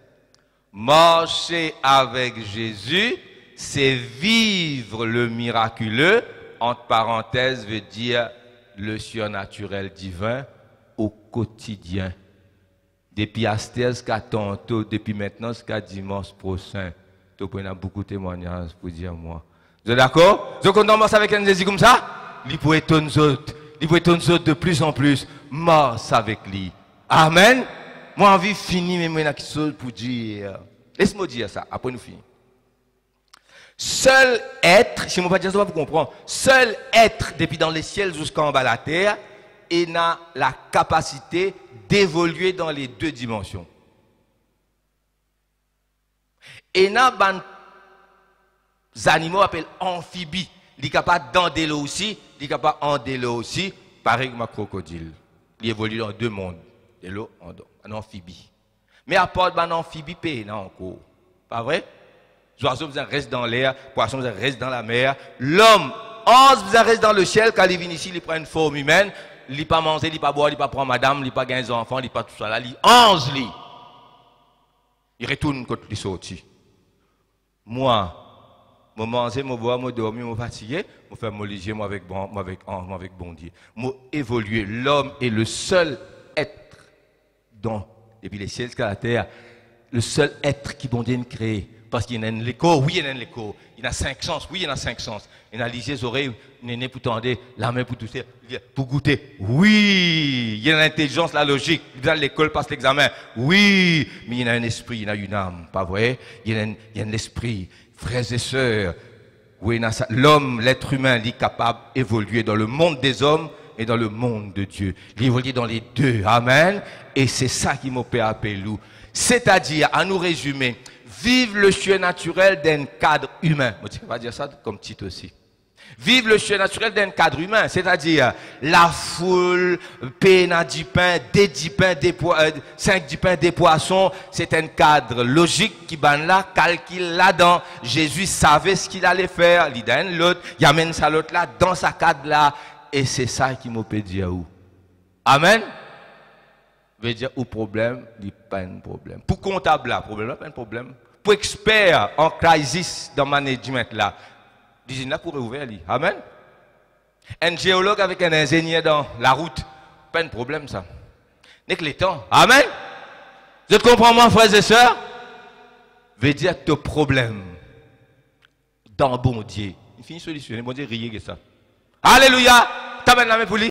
Marcher avec Jésus, c'est vivre le miraculeux, entre parenthèses, veut dire le surnaturel divin au quotidien. Depuis Astère jusqu'à tantôt, depuis maintenant jusqu'à dimanche prochain. Tu peux avoir beaucoup de témoignages pour dire moi. Vous êtes d'accord? Donc on commence avec un Jésus comme ça? Il peut étonner les autres. Il peut étonner les autres de plus en plus. Marche avec lui. Amen. Moi, envie de finir, mais moi, il y a quelque chose pour dire. Laisse-moi dire ça, après nous finissons. Seul être, si je ne pas dire ça, vous comprenez, seul être, depuis dans les ciels jusqu'en bas de la terre, et n'a la capacité d'évoluer dans les 2 dimensions. Et n'a des animaux appellent amphibies. Il est capable d'andé l'eau aussi, il est capable d'andé l'eau aussi, pareil que ma crocodile. Il évolue dans 2 mondes, de l'eau en amphibie. Mais à part d'un amphibie, il n'a encore. Pas vrai? Les oiseaux restent dans l'air, les poissons restent dans la mer. L'homme, reste dans le ciel, quand il vient ici, il prend une forme humaine, il n'est pas manger, il n'est pas boire, il n'est pas prendre madame, il n'est pas gagner des enfants, il n'est pas tout ça là, il mange, il retourne quand il est sorti. Moi, je mange, je bois, je dors, je fatigué, je fais mon léger, moi avec bon Dieu. Je évolue. L'homme est le seul être dans, depuis les ciels jusqu'à la terre, le seul être qui bon Dieu a créé. Parce qu'il y a un écho, oui, il y a un écho. Il y a 5 sens, oui, il y en a 5 sens. Il y a les oreilles, il y a pour tendre, la main pour toucher, pour goûter. Oui, il y a l'intelligence, la logique. Il va à l'école, passe l'examen. Oui, mais il y a un esprit, il y a une âme, pas vrai? Il y a un esprit. Frères et sœurs, oui, l'homme, l'être humain, il est capable d'évoluer dans le monde des hommes et dans le monde de Dieu. Il évolue dans les 2. Amen. Et c'est ça qui m'opère à Pelou. C'est-à-dire, à nous résumer, vivre le surnaturel d'un cadre humain. On va dire ça comme titre aussi. Vivre le surnaturel d'un cadre humain, c'est-à-dire la foule, pain à 10 pains, des 10 pains, 5 10 pains, des poissons. C'est un cadre logique qui ban là, calcule là-dedans. Jésus savait ce qu'il allait faire. Il donne l'autre, il amène ça l'autre là, dans sa cadre là. Et c'est ça qui m'a peut dire où. Amen. Veut dire au problème, il n'y a pas un problème. Pour comptable là, problème là, pas un problème. Pour expert en crisis dans le management là, l'usine là pourrait ouvrir lui. Amen. Un géologue avec un ingénieur dans la route, pas un problème ça. N'est que les temps. Amen. Je comprends moi, frères et sœurs. Veut dire ton problème dans bon Dieu. Il finit solutionner, bon Dieu riez que ça. Alléluia. T'as la main pour lui.